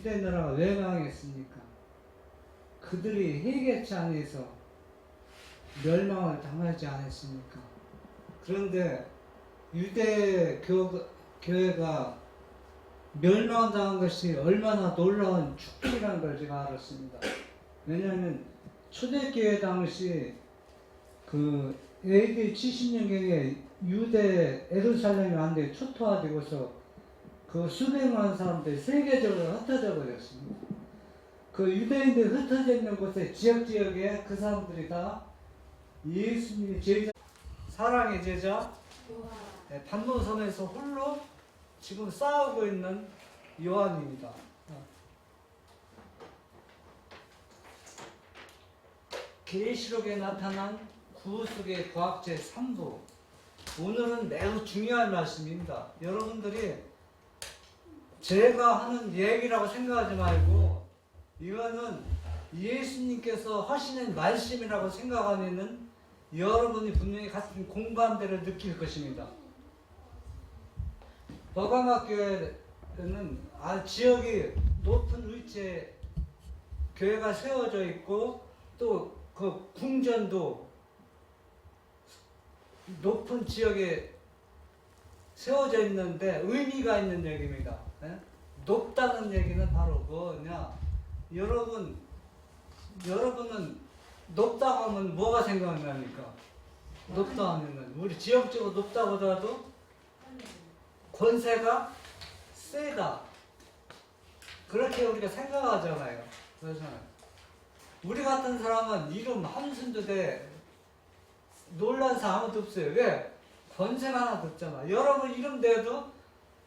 유대 나라가 왜 망했습니까? 그들이 회개치 안에서 멸망을 당하지 않았습니까? 그런데 유대 교회가 멸망당한 것이 얼마나 놀라운 축복이라는 걸 제가 알았습니다. 왜냐하면 초대교회 당시 그 AD 70년경에 유대 에루살렘이 완전히 초토화되고서 그 수백만 사람들이 세계적으로 흩어져 버렸습니다. 그 유대인들이 흩어져 있는 곳에 지역지역에 그 사람들이 다 예수님의 제자, 사랑의 제자 단노섬에서 홀로 지금 싸우고 있는 요한입니다. 계시록에 나타난 구속의 과학제 3부. 오늘은 매우 중요한 말씀입니다. 여러분들이 제가 하는 얘기라고 생각하지 말고 이거는 예수님께서 하시는 말씀이라고 생각하면 여러분이 분명히 같은 공감대를 느낄 것입니다. 버가마 교회는 지역이 높은 위치에 교회가 세워져 있고 또 그 궁전도 높은 지역에 세워져 있는데 의미가 있는 얘기입니다. 네? 높다는 얘기는 바로 뭐냐? 여러분은 높다고 하면 뭐가 생각납니까? 높다 하면은 우리 지역적으로 높다고 하더라도 권세가 세다. 그렇게 우리가 생각하잖아요. 그래서 우리 같은 사람은 이름 한순도 돼 놀란 사람 아무도 없어요. 왜? 권세가 하나도 없잖아. 여러분 이름 대도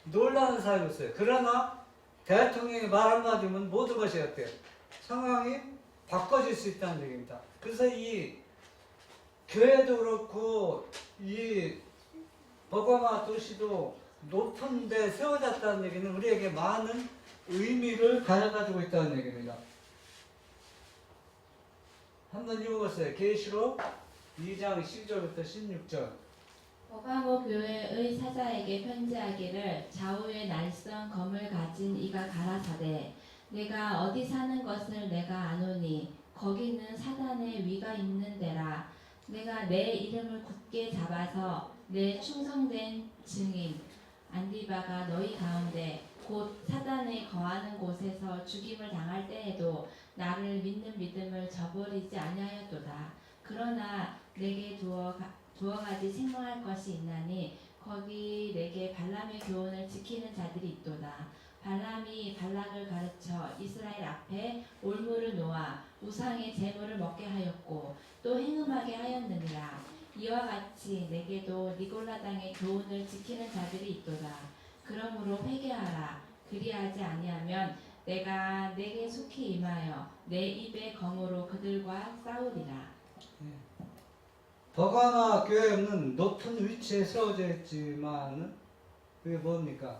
놀라는 사람이 없어요. 그러나 대통령이 말 한마디면 모든 것이 어때요? 상황이 바꿔질 수 있다는 얘기입니다. 그래서 이 교회도 그렇고 이 버가마 도시도 높은 데 세워졌다는 얘기는 우리에게 많은 의미를 가져가지고 있다는 얘기입니다. 한번 읽어보세요. 계시록 2장 12절부터 16절. 버가모 교회의 사자에게 편지하기를 좌우에 날선 검을 가진 이가 가라사대 내가 어디 사는 것을 내가 아노니 거기는 사단의 위가 있는 데라. 내가 내 이름을 굳게 잡아서 내 충성된 증인 안디바가 너희 가운데 곧 사단에 거하는 곳에서 죽임을 당할 때에도 나를 믿는 믿음을 저버리지 아니하였도다. 그러나 내게 두어 가지 생각할 것이 있나니 거기 내게 발람의 교훈을 지키는 자들이 있도다. 발람이 발락을 가르쳐 이스라엘 앞에 올무를 놓아 우상의 제물을 먹게 하였고 또 행음하게 하였느니라. 이와 같이 내게도 니골라당의 교훈을 지키는 자들이 있도다. 그러므로 회개하라. 그리하지 아니하면 내가 내게 속히 임하여 내 입의 검으로 그들과 싸우리라. 버가마 교회는 높은 위치에 세워져 있지만 그게 뭡니까?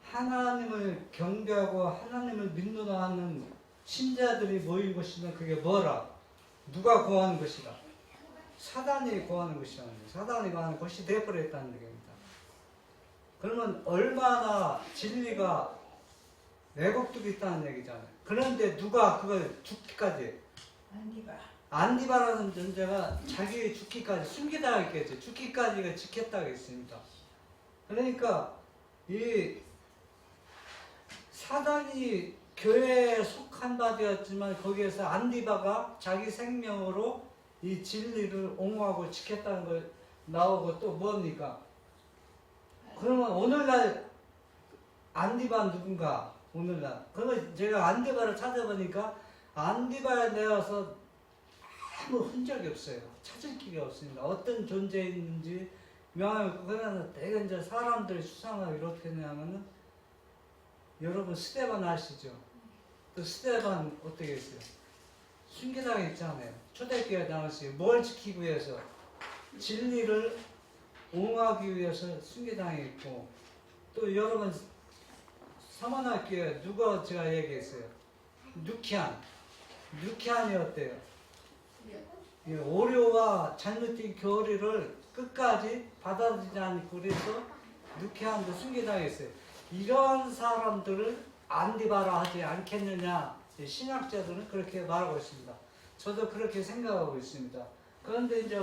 하나님을 경배하고 하나님을 믿노라 하는 신자들이 모인 곳이면 그게 뭐라? 누가 거하는 것이다? 사단이 거하는 것이다. 사단이 거하는 것이 되어버렸다는 얘기입니다. 그러면 얼마나 진리가 왜곡되고 있다는 얘기잖아요. 그런데 누가 그걸 죽기까지 안디바라는 존재가 자기 죽기까지 숨기다했겠죠. 죽기까지 지켰다고 했습니다. 그러니까 이 사단이 교회에 속한 바 되었지만 거기에서 안디바가 자기 생명으로 이 진리를 옹호하고 지켰다는 걸 나오고 또 뭡니까? 그러면 오늘날 안디바 누군가? 오늘날 그러면 제가 안디바를 찾아보니까 안디바에 대해서 아무 흔적이 없어요. 찾을 기가 없습니다. 어떤 존재인지 명함이 그러나 대개 이제 사람들이 수상하게 이렇게 하냐면은 여러분 스데반 아시죠? 그 스데반 어떻게 했어요? 순교당했잖아요. 초대교회 당시 뭘 지키기 위해서? 진리를 옹호하기 위해서 순교당했고 또 여러분 사마나교회 누가 제가 얘기했어요? 누키안이 어때요? 오류와 잘못된 교리를 끝까지 받아들이지 않고 그래서 누키안도 순교당했어요. 이러한 사람들을 안디바라 하지 않겠느냐. 신학자들은 그렇게 말하고 있습니다. 저도 그렇게 생각하고 있습니다. 그런데 이제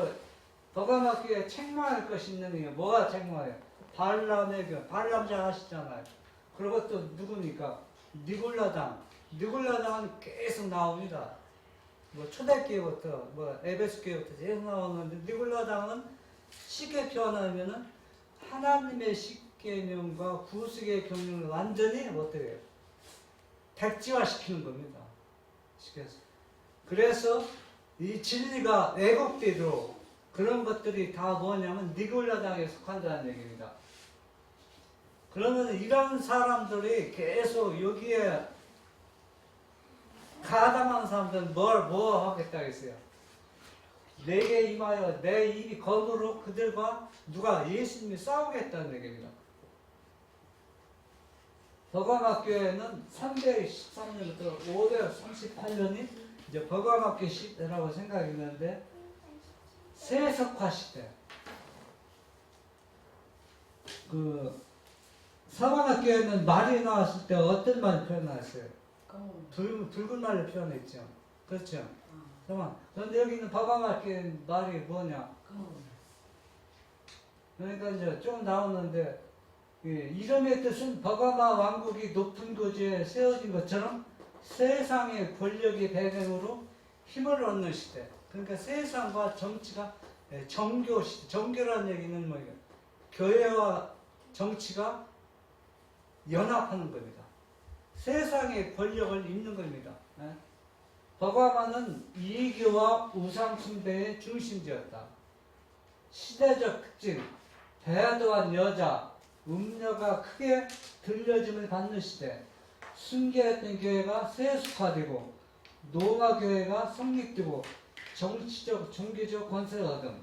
버가마교에 책망할 것이 있는 게 뭐가 책망해요? 발람의 교, 발람 잘 아시잖아요. 그리고 또 누굽니까? 니골라당. 니골라당은 계속 나옵니다. 뭐 초대교회부터 뭐 에베소 교회부터 계속 나오는데 니골라당은 쉽게 표현하면은 하나님의 십계명과 구속의 경륜을 완전히 어떻게 해요? 백지화시키는 겁니다. 그래서 이 진리가 왜곡되도록 그런 것들이 다 뭐냐면 니골라당에 속한다는 얘기입니다. 그러면 이런 사람들이 계속 여기에 가담한 사람들은 뭐 하겠다 했어요? 내게 임하여 내 입이 검으로 그들과 누가 예수님이 싸우겠다는 얘기입니다. 버가마교회는 313년부터 538년이 이제 버가마교 시대라고 생각이 있는데 세석화 시대. 그 서가마교회는 말이 나왔을 때 어떤 말을 표현했어요? 붉은 말을 표현했죠. 그렇죠. 그런데 여기 있는 버가마교회 말이 뭐냐? 그러니까 이제 좀 나오는데 이름의 뜻은 버가마 왕국이 높은 고지에 세워진 것처럼 세상의 권력의 배경으로 힘을 얻는 시대. 그러니까 세상과 정치가 정교 시대. 정교라는 얘기는 뭐예요? 교회와 정치가 연합하는 겁니다. 세상의 권력을 잇는 겁니다. 버가마는 이교와 우상숭배의 중심지였다. 시대적 특징, 배도한 여자, 음녀가 크게 들려짐을 받는 시대, 순교했던 교회가 세속화되고 노마 교회가 성립되고 정치적, 종교적 권세를 얻음.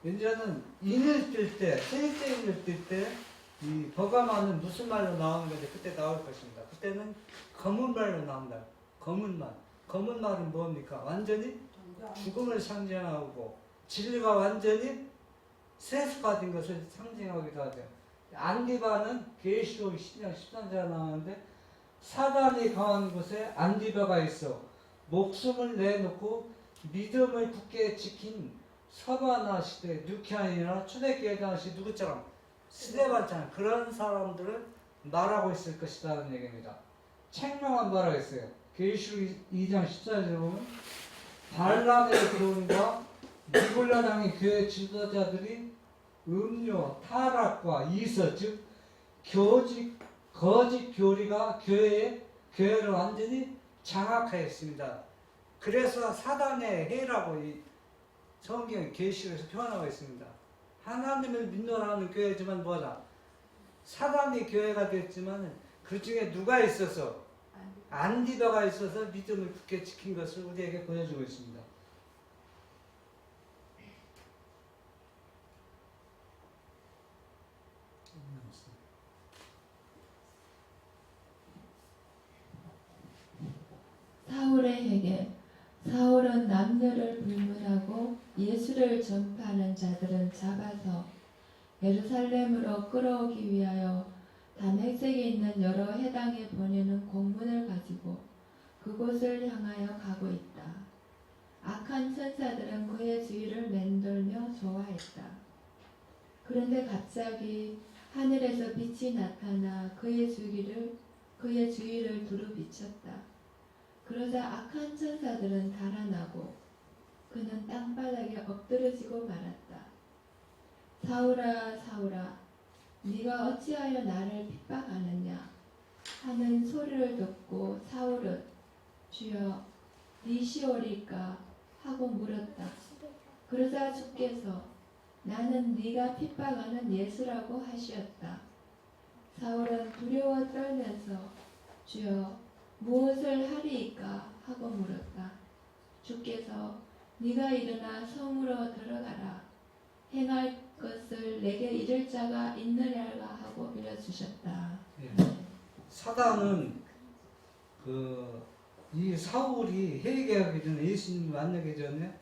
이제는 인을 뜰 때, 세세 인을 뜰 때 이 버가마는 무슨 말로 나오는 건데 그때 나올 것입니다. 그때는 검은 말로 나온다. 검은 말. 검은 말은 뭡니까? 완전히 죽음을 상징하고 진리가 완전히 세속화된 것을 상징하기도 하죠. 안디바는 계시록 10장 13절에 나오는데 사단이 강한 곳에 안디바가 있어 목숨을 내놓고 믿음을 굳게 지킨 서바나 시대 누키안이나 초대교회 당시 누구처럼 스데반처럼 그런 사람들을 말하고 있을 것이라는 얘기입니다. 책명은 뭐라고 했어요? 계시록 2장 14절에 보면 발람의 교훈과 니골라당의 교회 지도자들이 음료, 타락과 이서 즉 거짓 교리가 교회를 완전히 장악하였습니다. 그래서 사단의 해라고 이 성경 계시록에서 표현하고 있습니다. 하나님을 믿노라는 교회지만 뭐다? 사단이 교회가 됐지만 그 중에 누가 있어서 안디바가 있어서 믿음을 굳게 지킨 것을 우리에게 보여주고 있습니다. 사울의 회개. 사울은 남녀를 불문하고 예수를 전파하는 자들은 잡아서 예루살렘으로 끌어오기 위하여 다메섹에 있는 여러 해당에 보내는 공문을 가지고 그곳을 향하여 가고 있다. 악한 천사들은 그의 주위를 맴돌며 좋아했다. 그런데 갑자기 하늘에서 빛이 나타나 그의 주위를 두루 비쳤다. 그러자 악한 천사들은 달아나고 그는 땅바닥에 엎드러지고 말았다. 사울아 사울아 네가 어찌하여 나를 핍박하느냐 하는 소리를 듣고 사울은 주여 네 시오리까 하고 물었다. 그러자 주께서 나는 네가 핍박하는 예수라고 하시었다. 사울은 두려워 떨면서 주여 무엇을 하리이까 하고 물었다. 주께서 네가 일어나 성으로 들어가라. 행할 것을 내게 이를 자가 있느냐가 하고 일러주셨다. 사단은 이 사울이 회개하기 전에 예수님을 만나기 전에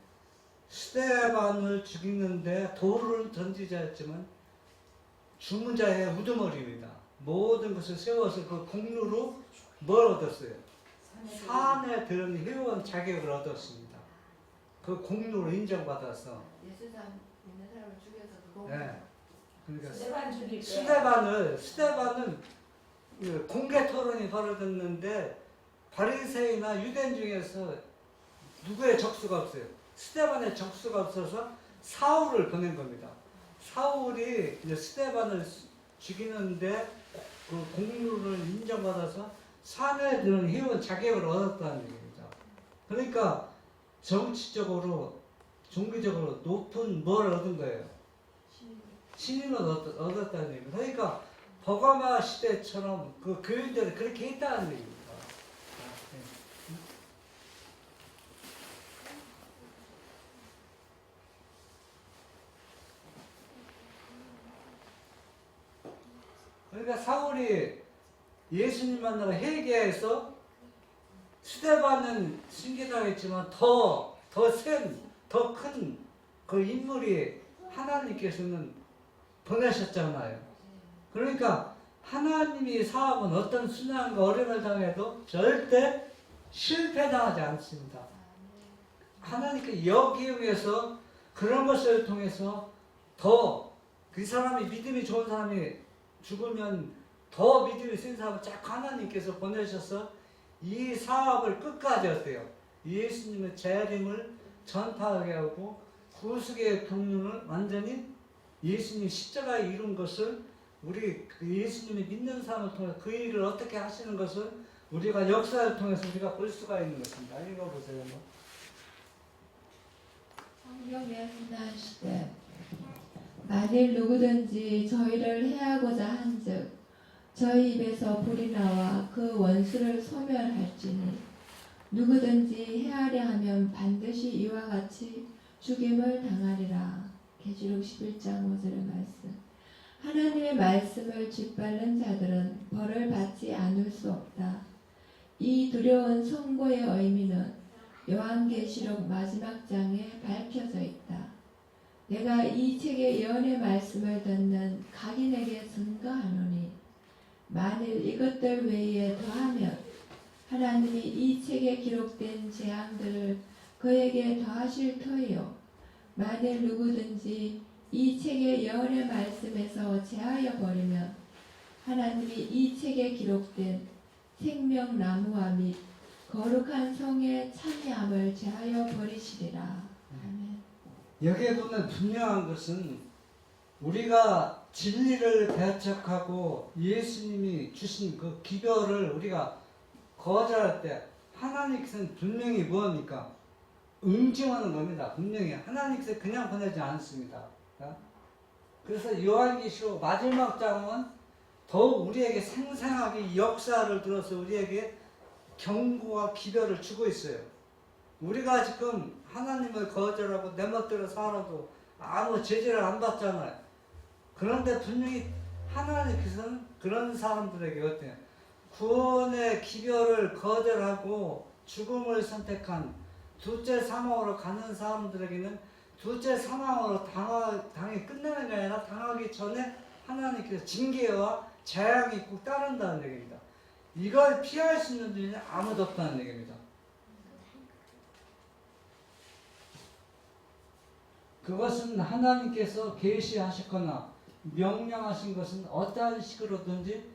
스데반을 죽이는데 돌을 던지자 했지만 죽은 자의 우두머리입니다. 모든 것을 세워서 그 공로로 뭘 얻었어요? 산에 들은 회원 자격을 얻었습니다. 그 공로로 인정받아서. 예수상 있는 사람을 죽여서 그거 네. 그러니까 스테반 죽일 때 스데반은 그 공개 토론이 벌어졌는데 바리새인이나 유대인 중에서 누구의 적수가 없어요. 스데반의 적수가 없어서 사울을 보낸 겁니다. 사울이 이제 스데반을 죽이는데 그 공로를 인정받아서 산에 드는 회원 자격을 얻었다는 얘기입니다. 그러니까 정치적으로 종교적으로 높은 뭘 얻은 거예요. 신임을 얻었다는 얘기입니다. 그러니까 버가마 시대처럼 그 교인들이 그렇게 했다는 얘기입니다. 그러니까 사울이 예수님 만나고 회개해서 수대받는 신기라고 했지만 더 큰 그 인물이 하나님께서는 보내셨잖아요. 그러니까 하나님이 사업은 어떤 순환과 어려움을 당해도 절대 실패당하지 않습니다. 하나님께 여기에 위해서 그런 것을 통해서 더 그 사람이 믿음이 좋은 사람이 죽으면 더 믿음이 센 사람을 쫙 하나님께서 보내셔서 이 사업을 끝까지 어때요? 예수님의 재림을 전파하게 하고 구속의 경륜을 완전히 예수님 십자가에 이룬 것을 우리 그 예수님이 믿는 사람을 통해 그 일을 어떻게 하시는 것을 우리가 역사를 통해서 우리가 볼 수가 있는 것입니다. 읽어보세요. 성경 말씀하시되 만일 누구든지 저희를 해하고자 한즉 저희 입에서 불이 나와 그 원수를 소멸할지니 누구든지 해하려 하면 반드시 이와 같이 죽임을 당하리라. 계시록 11장 5절의 말씀. 하나님의 말씀을 짓밟는 자들은 벌을 받지 않을 수 없다. 이 두려운 선고의 의미는 요한계시록 마지막 장에 밝혀져 있다. 내가 이 책의 예언의 말씀을 듣는 각인에게 증거하노니 만일 이것들 외에 더하면 하나님이 이 책에 기록된 재앙들을 그에게 더하실 터이요 만일 누구든지 이 책의 예언의 말씀에서 제하여 버리면 하나님이 이 책에 기록된 생명나무와 및 거룩한 성의 찬양함을 제하여 버리시리라. 아멘. 여기에 보면 분명한 것은 우리가 진리를 배척하고 예수님이 주신 그 기별을 우리가 거절할 때 하나님께서는 분명히 뭐합니까? 응징하는 겁니다. 분명히 하나님께서 그냥 보내지 않습니다. 그래서 요한계시록 마지막 장은 더욱 우리에게 생생하게 이 역사를 들어서 우리에게 경고와 기별을 주고 있어요. 우리가 지금 하나님을 거절하고 내 멋대로 살아도 아무 제재를 안 받잖아요. 그런데 분명히 하나님께서는 그런 사람들에게 어때요? 구원의 기별을 거절하고 죽음을 선택한 둘째 사망으로 가는 사람들에게는 둘째 사망으로 당이 끝나는 게 아니라 당하기 전에 하나님께서 징계와 재앙이 꼭 따른다는 얘기입니다. 이걸 피할 수 있는 분이 아무도 없다는 얘기입니다. 그것은 하나님께서 계시하셨거나 명령하신 것은 어떠한 식으로든지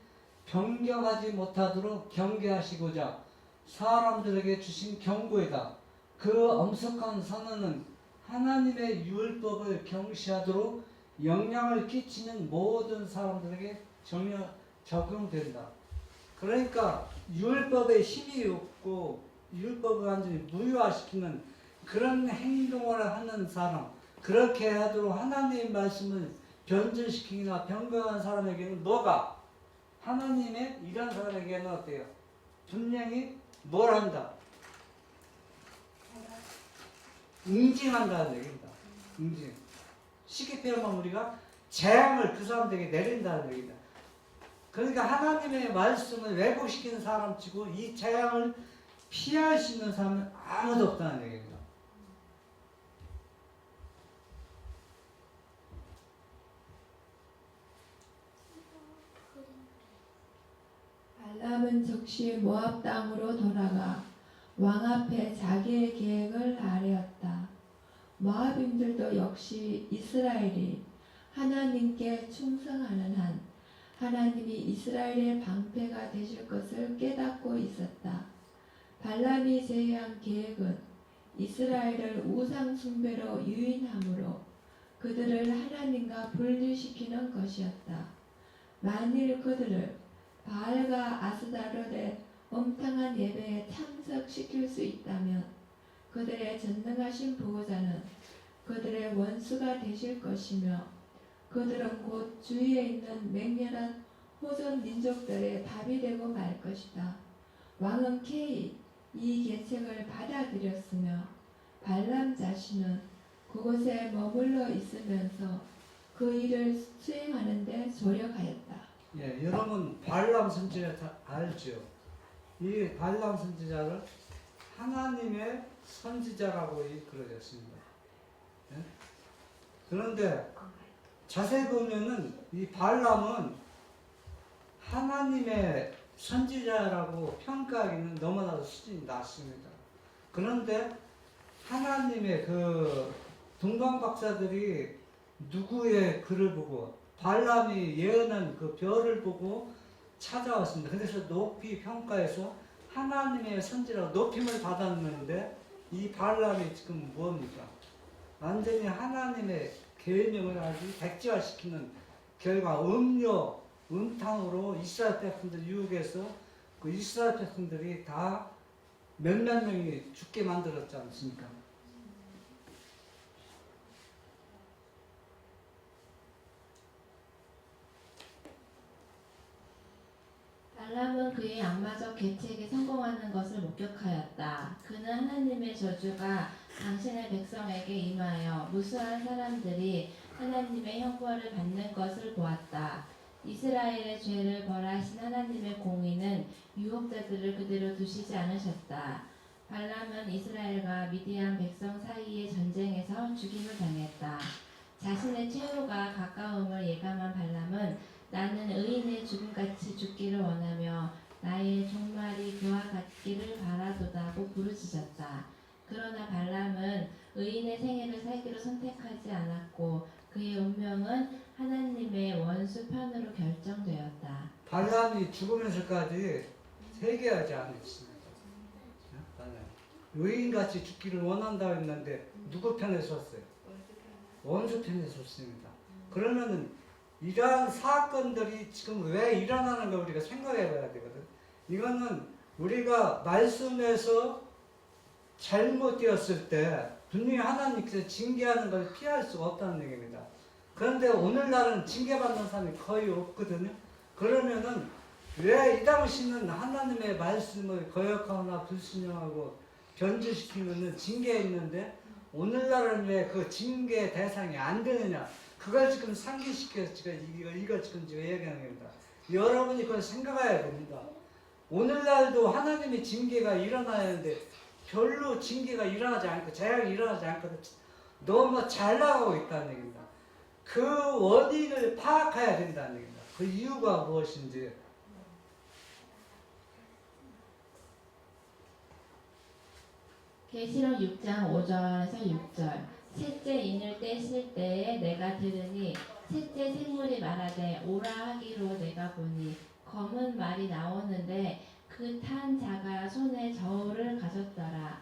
변경하지 못하도록 경계하시고자 사람들에게 주신 경고이다. 그 엄숙한 선언은 하나님의 율법을 경시하도록 영향을 끼치는 모든 사람들에게 전혀 적용된다. 그러니까 율법에 힘이 없고 율법을 완전히 무효화시키는 그런 행동을 하는 사람, 그렇게 하도록 하나님의 말씀을 변질시키거나 변경한 사람에게는 뭐가? 하나님의 이런 사람에게는 어때요? 분명히 뭘 한다? 응징한다는 얘기입니다. 응징. 쉽게 표현하면 우리가 재앙을 그 사람들에게 내린다는 얘기입니다. 그러니까 하나님의 말씀을 왜곡시키는 사람 치고 이 재앙을 피할 수 있는 사람은 아무도 없다는 얘기입니다. 역시 모압 땅으로 돌아가 왕 앞에 자기의 계획을 아뢰었다. 모압인들도 역시 이스라엘이 하나님께 충성하는 한 하나님이 이스라엘의 방패가 되실 것을 깨닫고 있었다. 발람이 제의한 계획은 이스라엘을 우상 숭배로 유인함으로 그들을 하나님과 분리시키는 것이었다. 만일 그들을 바알과 아스다롯의 엄탕한 예배에 참석시킬 수 있다면 그들의 전능하신 보호자는 그들의 원수가 되실 것이며 그들은 곧 주위에 있는 맹렬한 호전 민족들의 밥이 되고 말 것이다. 왕은 K 이 계책을 받아들였으며 발람 자신은 그곳에 머물러 있으면서 그 일을 수행하는 데 조력하였다. 예, 여러분 발람 선지자 다 알죠? 이 발람 선지자를 하나님의 선지자라고 이끌어졌습니다. 예? 그런데 자세히 보면은 이 발람은 하나님의 선지자라고 평가하기는 너무나도 수준이 낮습니다. 그런데 하나님의 그 동방 박사들이 누구의 글을 보고 발람이 예언한 그 별을 보고 찾아왔습니다. 그래서 높이 평가해서 하나님의 선지라고 높임을 받았는데 이 발람이 지금 뭡니까? 완전히 하나님의 계명을 아주 백지화시키는 결과 음료, 음탕으로 이스라엘 백성들 유혹해서 그 이스라엘 백성들이 다 몇몇 명이 죽게 만들었지 않습니까? 발람은 그의 악마적 계책에 성공하는 것을 목격하였다. 그는 하나님의 저주가 당신의 백성에게 임하여 무수한 사람들이 하나님의 형벌을 받는 것을 보았다. 이스라엘의 죄를 벌하신 하나님의 공의는 유혹자들을 그대로 두시지 않으셨다. 발람은 이스라엘과 미디안 백성 사이의 전쟁에서 죽임을 당했다. 자신의 최후가 가까움을 예감한 발람은 나는 의인의 죽음같이 죽기를 원하며 나의 종말이 그와 같기를 바라도다고 부르짖었다. 그러나 발람은 의인의 생애를 살기로 선택하지 않았고 그의 운명은 하나님의 원수 편으로 결정되었다. 발람이 죽으면서까지 회개하지 않았습니다. 의인같이 죽기를 원한다고 했는데 누구 편에 섰어요? 원수 편에 섰습니다. 그러면은 이러한 사건들이 지금 왜 일어나는 가 우리가 생각해 봐야 되거든. 이거는 우리가 말씀에서 잘못되었을 때 분명히 하나님께서 징계하는 걸 피할 수가 없다는 얘기입니다. 그런데 오늘날은 징계받는 사람이 거의 없거든요. 그러면은 왜 이 당시는 하나님의 말씀을 거역하거나 불순종하고 변질시키면은 징계했는데 오늘날은 왜 그 징계 대상이 안 되느냐? 그걸 지금 상기시켜서 이걸 지금 얘기하는 겁니다. 여러분이 그걸 생각해야 됩니다. 오늘날도 하나님의 징계가 일어나야 하는데 별로 징계가 일어나지 않고 재앙이 일어나지 않거든. 너무 잘 나가고 있다는 얘기입니다. 그 원인을 파악해야 된다는 얘기입니다. 그 이유가 무엇인지. 계시록 6장 5절에서 6절. 셋째 인을 떼실 때에 내가 들으니 셋째 생물이 말하되 오라 하기로 내가 보니 검은 말이 나오는데 그 탄 자가 손에 저울을 가졌더라.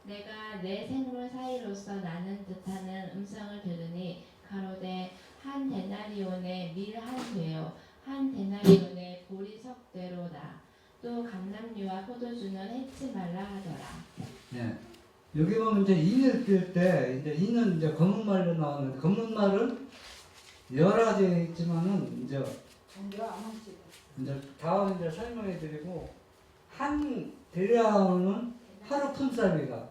내가 내 생물 사이로서 나는 듯하는 음성을 들으니 가로되 한 데나리온의 밀 한 쇠요 한 데나리온의 보리 석대로다. 또 감람류와 포도주는 해치 말라 하더라. 네. 여기 보면 이제 인을 뜰 때 이제 인은 이제 검은 말로 나오는데 검은 말은 여러 가지 있지만은 이제 다음 이제 설명해드리고 한 대량은 하루 품삯이다.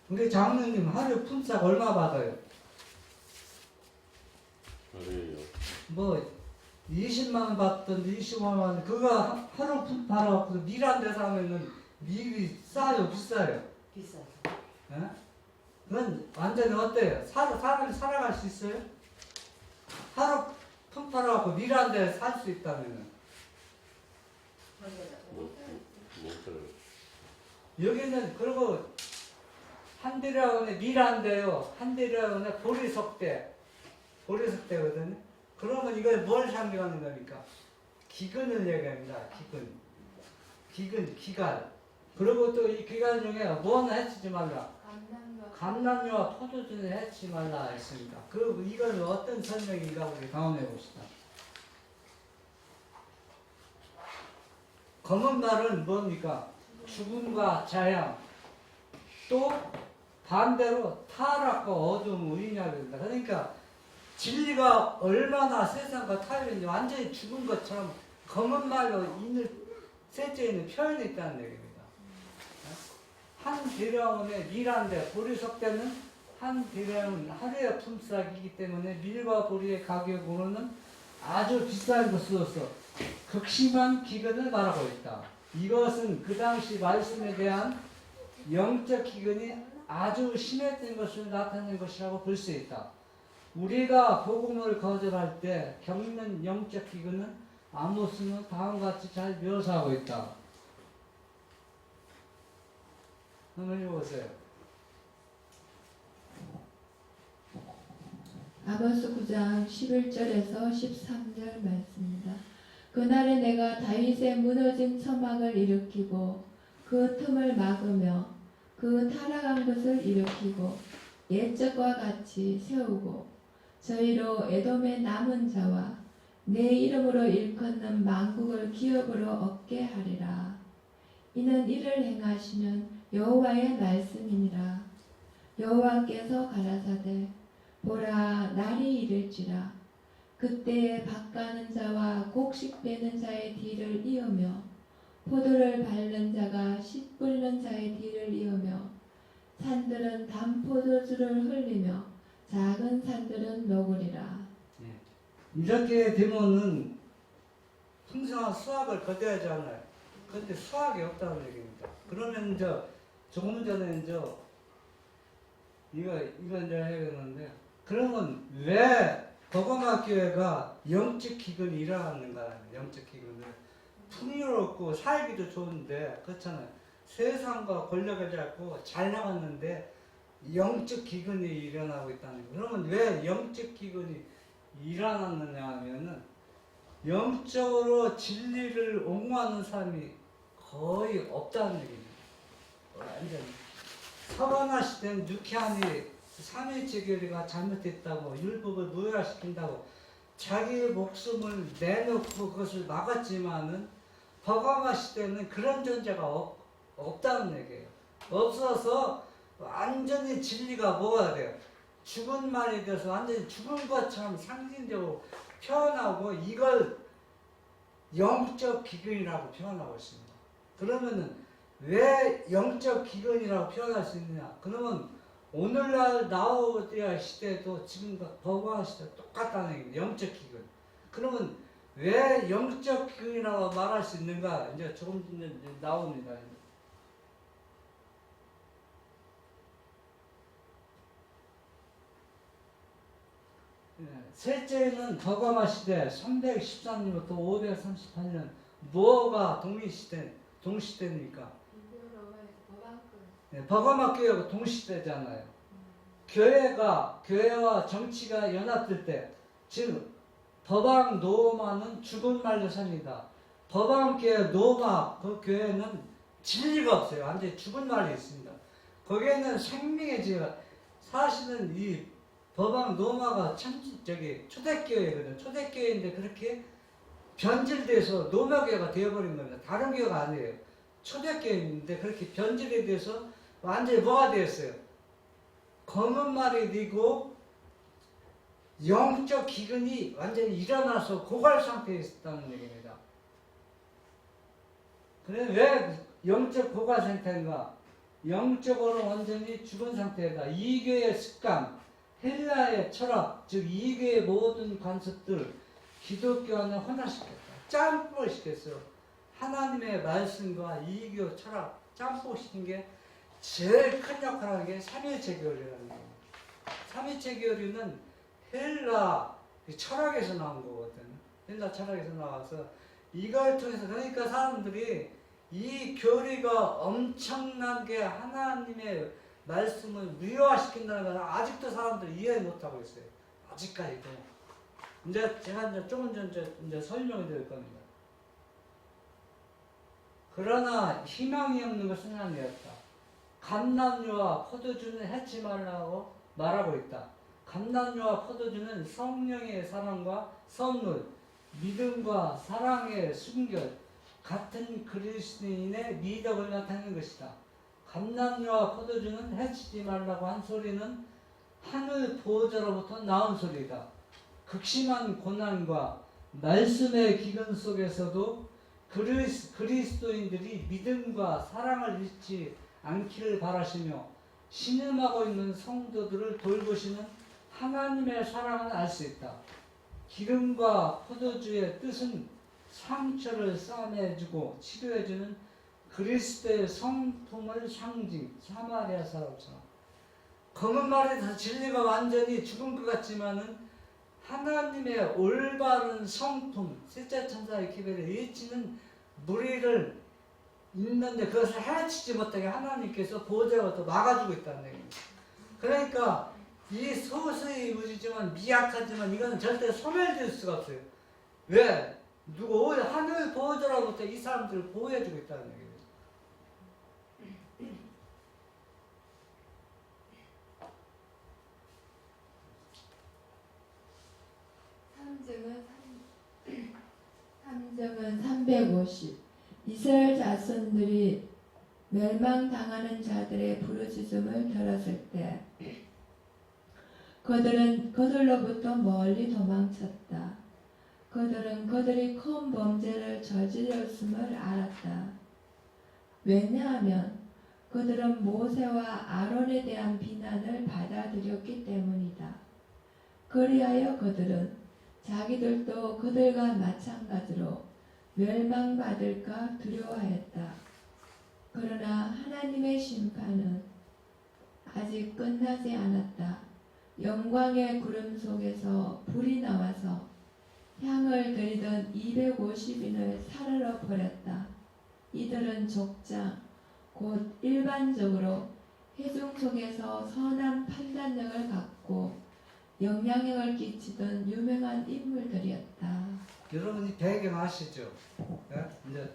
우리 장로님 하루 품삯 얼마 받아요? 뭐 20만 원 받던지 25만 원 그거 하루 품 팔아갖고 밀 한 대 사면은 밀이 싸요 비싸요? 비싸죠. 예? 그건 완전히 어때요? 사람이 살아갈 수 있어요? 하루 품 팔아갖고 밀 한 대 살 수 있다면은 몽크를 여기는 그리고 한디라운에 미란데요. 한디라운에 보리석대거든요. 그러면 이걸 뭘 상징하는 겁니까? 기근을 얘기합니다. 기간. 그리고 또 이 기간 중에 뭐는 해치지 말라. 감람류와 포도주는 해치지 말라 했습니다. 그리고 이건 어떤 설명인가 우리 다음에 봅시다. 검은 말은 뭡니까? 죽음과 자양, 또 반대로 타락과 어둠, 의인하입니다. 그러니까 진리가 얼마나 세상과 타협인지 완전히 죽은 것처럼 검은 말로 셋째 있는 표현이 있다는 얘기입니다. 한 대량원의 밀한데 보리석대는 한 대량은 하루의 품삯이기 때문에 밀과 보리의 가격으로는 아주 비싼 것으로서 극심한 기근을 말하고 있다. 이것은 그 당시 말씀에 대한 영적 기근이 아주 심했던 것을 나타낸 것이라고 볼 수 있다. 우리가 복음을 거절할 때 겪는 영적 기근은 아모스는 다음과 같이 잘 묘사하고 있다. 한번 읽어보세요. 아모스 9장 11절에서 13절 말씀입니다. 그날에 내가 다윗의 무너진 처막을 일으키고 그 틈을 막으며 그 타락한 것을 일으키고 옛적과 같이 세우고 저희로 에돔의 남은 자와 내 이름으로 일컫는 만국을 기업으로 얻게 하리라. 이는 이를 행하시는 여호와의 말씀이니라. 여호와께서 가라사대 보라 날이 이를지라. 그때에 밭가는 자와 곡식 베는 자의 뒤를 이으며 포도를 밟는 자가 씨 뿌리는 자의 뒤를 이으며 산들은 단포도주를 흘리며 작은 산들은 녹으리라. 이렇게 되면은 풍성한 수확을 거둬야 하잖아요. 그런데 수확이 없다는 얘기입니다. 그러면 조금 전에 이거 이제 해야겠는데, 그러면 왜 버거마 교회가 영적 기근이 일어났는가? 영적 기근을 풍요롭고 살기도 좋은데 그렇잖아요. 세상과 권력을 잡고 잘 나갔는데 영적 기근이 일어나고 있다는 거예요. 그러면 왜 영적 기근이 일어났느냐 하면은 영적으로 진리를 옹호하는 사람이 거의 없다는 얘기입니다. 완전히 서바나 시대는 유쾌한이 삼위일체 교리가 잘못됐다고 율법을 무효화시킨다고 자기의 목숨을 내놓고 그것을 막았지만은 버가마 시대는 그런 존재가 없다는 얘기예요. 없어서 완전히 진리가 뭐가 돼요? 죽은 말에 대해서 완전히 죽은 것처럼 상징적으로 표현하고 이걸 영적 기근이라고 표현하고 있습니다. 그러면은 왜 영적 기근이라고 표현할 수 있느냐? 그러면 오늘날 나오디아 시대도 지금과 버거마 시대 똑같다는 얘기입니다. 영적 기근. 그러면 왜 영적 기근이라고 말할 수 있는가? 이제 조금 전에 나옵니다. 셋째는 버거마 시대 313년부터 538년 뭐가 동시대입니까? 버거마 교회가 동시대잖아요. 교회와 정치가 연합될 때, 즉 법왕 노마는 죽은 말로 삽니다. 법왕 교회 노마 그 교회는 진리가 없어요. 완전히 죽은 말이 있습니다. 거기에는 생명의 지혜가, 사실은 이 법왕 노마가 초대교회거든요. 초대교회인데 그렇게 변질돼서 노마교회가 되어버린 겁니다. 다른 교회가 아니에요. 초대교회인데 그렇게 변질이 돼서 완전히 뭐가 되었어요? 검은 말이 되고 영적 기근이 완전히 일어나서 고갈 상태에 있었다는 얘기입니다. 그래 왜 영적 고갈 상태인가? 영적으로 완전히 죽은 상태다. 이교의 습관, 헬라의 철학, 즉 이교의 모든 관습들 기독교 안에 혼합시켰다. 짬뽕을 시켰어요. 하나님의 말씀과 이교 철학 짬뽕시킨 게 제일 큰 역할을 하는 게 삼위일체 교리라는 거예요. 삼위일체 교리는 헬라 철학에서 나온 거거든요. 헬라 철학에서 나와서 이걸 통해서, 그러니까 사람들이 이 교리가 엄청나게 하나님의 말씀을 무효화시킨다는 건 아직도 사람들이 이해 못하고 있어요. 아직까지도. 이제 제가 이제 조금 전 이제 설명을 드릴 겁니다. 그러나 희망이 없는 것은 아니었다. 감람류와 포도주는 해치 말라고 말하고 있다. 감람류와 포도주는 성령의 사랑과 선물, 믿음과 사랑의 순결, 같은 그리스도인의 미덕을 나타내는 것이다. 감람류와 포도주는 해치지 말라고 한 소리는 하늘 보호자로부터 나온 소리다. 극심한 고난과 말씀의 기근 속에서도 그리스도인들이 믿음과 사랑을 잃지 않기를 바라시며 신음하고 있는 성도들을 돌보시는 하나님의 사랑을 알 수 있다. 기름과 포도주의 뜻은 상처를 싸매주고 치료해주는 그리스도의 성품을 상징, 사마리아 사람처럼. 검은 말에서 진리가 완전히 죽은 것 같지만은 하나님의 올바른 성품, 셋째 천사의 기별을 일치는 무리를 있는데 그것을 해치지 못하게 하나님께서 보호자로부터 막아주고 있다는 얘기입니다. 그러니까 이 소수의 무지지만 미약하지만 이거는 절대 소멸될 수가 없어요. 왜? 오히려 하늘 보호자로부터 이 사람들을 보호해주고 있다는 얘기입니다. 함정은 350. 이스라엘 자손들이 멸망당하는 자들의 부르짖음을 들었을 때 그들은 그들로부터 멀리 도망쳤다. 그들은 그들이 큰 범죄를 저질렀음을 알았다. 왜냐하면 그들은 모세와 아론에 대한 비난을 받아들였기 때문이다. 그리하여 그들은 자기들도 그들과 마찬가지로 멸망받을까 두려워했다. 그러나 하나님의 심판은 아직 끝나지 않았다. 영광의 구름 속에서 불이 나와서 향을 들이던 250인을 사르러 버렸다. 이들은 족장, 곧 일반적으로 회중 속에서 선한 판단력을 갖고 영향력을 끼치던 유명한 인물들이었다. 여러분이 배경 아시죠? 네? 이제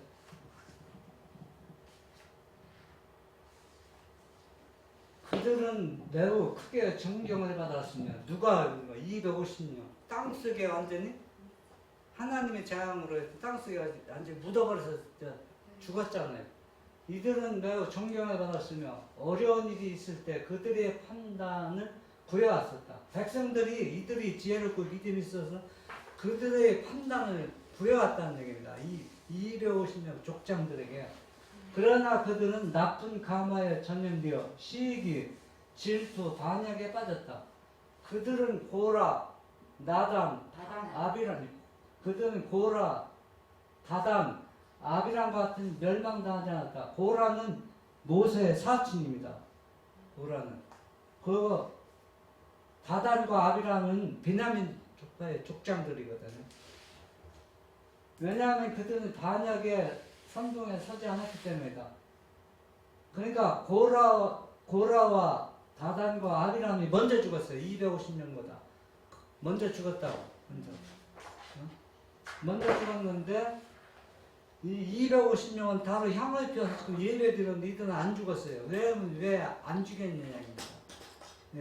그들은 매우 크게 존경을 받았으며 누가 250년 땅속에 완전히 하나님의 재앙으로 땅속에 완전히 묻어버려서 죽었잖아요. 이들은 매우 존경을 받았으며 어려운 일이 있을 때 그들의 판단을 구해왔었다. 백성들이 이들이 지혜롭고 믿음이 있어서 그들의 판단을 구해왔다는 얘기입니다. 이 250명 족장들에게. 그러나 그들은 나쁜 가마에 전염되어 시기, 질투, 반역에 빠졌다. 그들은 고라, 나단, 아비란, 그들은 고라, 다단, 아비란 같은 멸망당하지 않았다. 고라는 모세의 사촌입니다. 고라는. 다단과 아비람은 비냐민 족파의 족장들이거든요. 왜냐하면 그들은 반역의 선동에 서지 않았기 때문이다. 그러니까 고라와 다단과 아비람이 먼저 죽었어요. 250년보다. 먼저 죽었다고. 먼저 죽었는데 이 250명은 다로 향을 피워서 예배 드렸는데 이들은 안 죽었어요. 왜 안 죽였느냐입니다.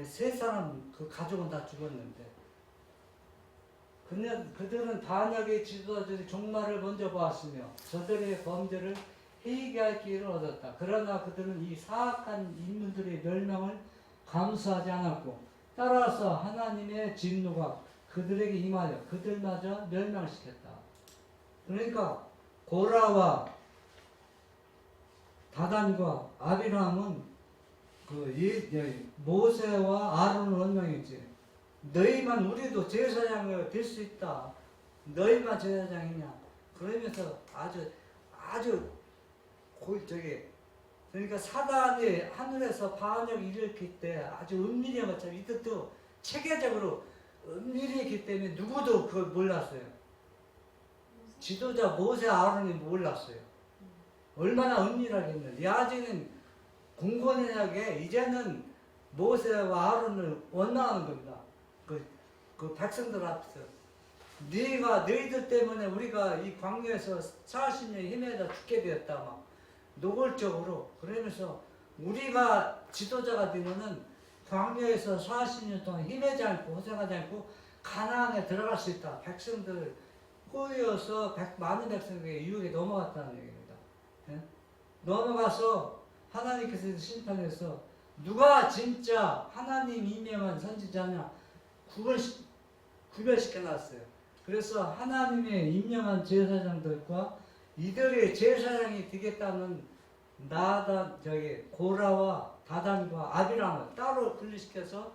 세 사람 그 가족은 다 죽었는데 그들은 반역의 지도자들이 종말을 먼저 보았으며 저들의 범죄를 회개할 기회를 얻었다. 그러나 그들은 이 사악한 인물들의 멸망을 감수하지 않았고 따라서 하나님의 진노가 그들에게 임하여 그들마저 멸망시켰다. 그러니까 고라와 다단과 아비람은 모세와 아론을 원망했지. 너희만 우리도 제사장이 될 수 있다. 너희만 제사장이냐? 그러면서 아주 그러니까 사단이 하늘에서 반역을 일으킬 때 아주 은밀히 것처럼 이것도 체계적으로 은밀히 했기 때문에 누구도 그걸 몰랐어요. 지도자 모세 아론이 몰랐어요. 얼마나 은밀하겠는데 아직은 공공연하게 이제는 모세와 아론을 원망하는 겁니다. 그 백성들 앞에서 너희들 때문에 우리가 이 광야에서 40년 헤매다 죽게 되었다 막 노골적으로 그러면서 우리가 지도자가 되면은 광야에서 40년 동안 헤매지 않고 고생하지 않고 가나안에 들어갈 수 있다. 백성들을 꼬여서 많은 백성에게 유혹에 넘어갔다는 얘기입니다. 예? 넘어가서 하나님께서 심판해서 누가 진짜 하나님 임명한 선지자냐 구별시켜 놨어요. 그래서 하나님의 임명한 제사장들과 이들의 제사장이 되겠다는 고라와 다단과 아비람을 따로 분리시켜서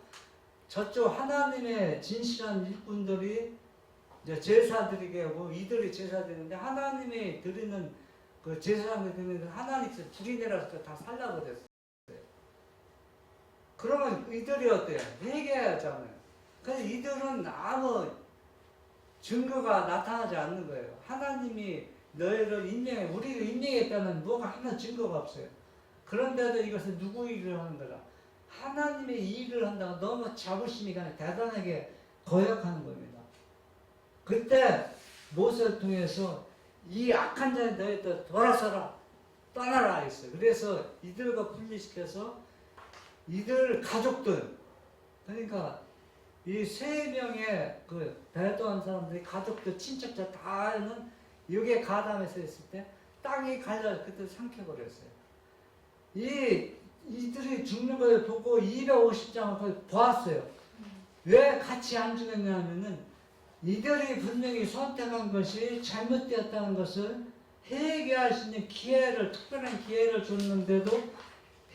저쪽 하나님의 진실한 일꾼들이 이제 제사 드리게 하고 이들이 제사 드리는데 하나님이 드리는 그 제사장들 드리는 하나님께서 불이 내려서 다 살라버렸어요. 그러면 이들이 어때요? 회개하잖아요. 근데 이들은 아무 증거가 나타나지 않는 거예요. 하나님이 너희를 인명해, 우리를 인명했다는 뭐가 하나 증거가 없어요. 그런데도 이것은 누구 일을 하는 거라? 하나님의 일을 한다고 너무 자부심이 가는 대단하게 거역하는 겁니다. 그때 모세를 통해서 이 악한 자에 너희들 돌아서라, 떠나라 했어요. 그래서 이들과 분리시켜서 이들 가족들, 그러니까 이 3명의 그 배도한 사람들이 가족들, 친척자 다는 여기에 가담해서 했을 때 땅이 갈려 그때 삼켜버렸어요. 이들이 죽는 걸 보고 250장을 보았어요. 왜 같이 안 죽였냐면은 이들이 분명히 선택한 것이 잘못되었다는 것을 회개할 수 있는 기회를, 특별한 기회를 줬는데도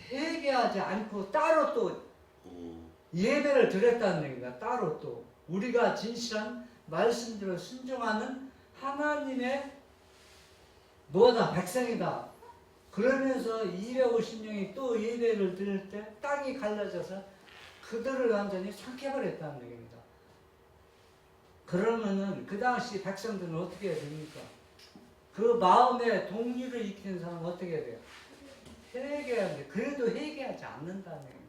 회개하지 않고 따로 또 예배를 드렸다는 얘기입니다. 따로 또 우리가 진실한 말씀대로 순종하는 하나님의 뭐다? 백성이다. 그러면서 250명이 또 예배를 드릴 때 땅이 갈라져서 그들을 완전히 삼켜버렸다는 얘기입니다. 그러면은 그 당시 백성들은 어떻게 해야 됩니까? 그 마음에 동의를 익히는 사람은 어떻게 해야 돼요? 회개해야 돼. 그래도 회개하지 않는다는 얘기입니다.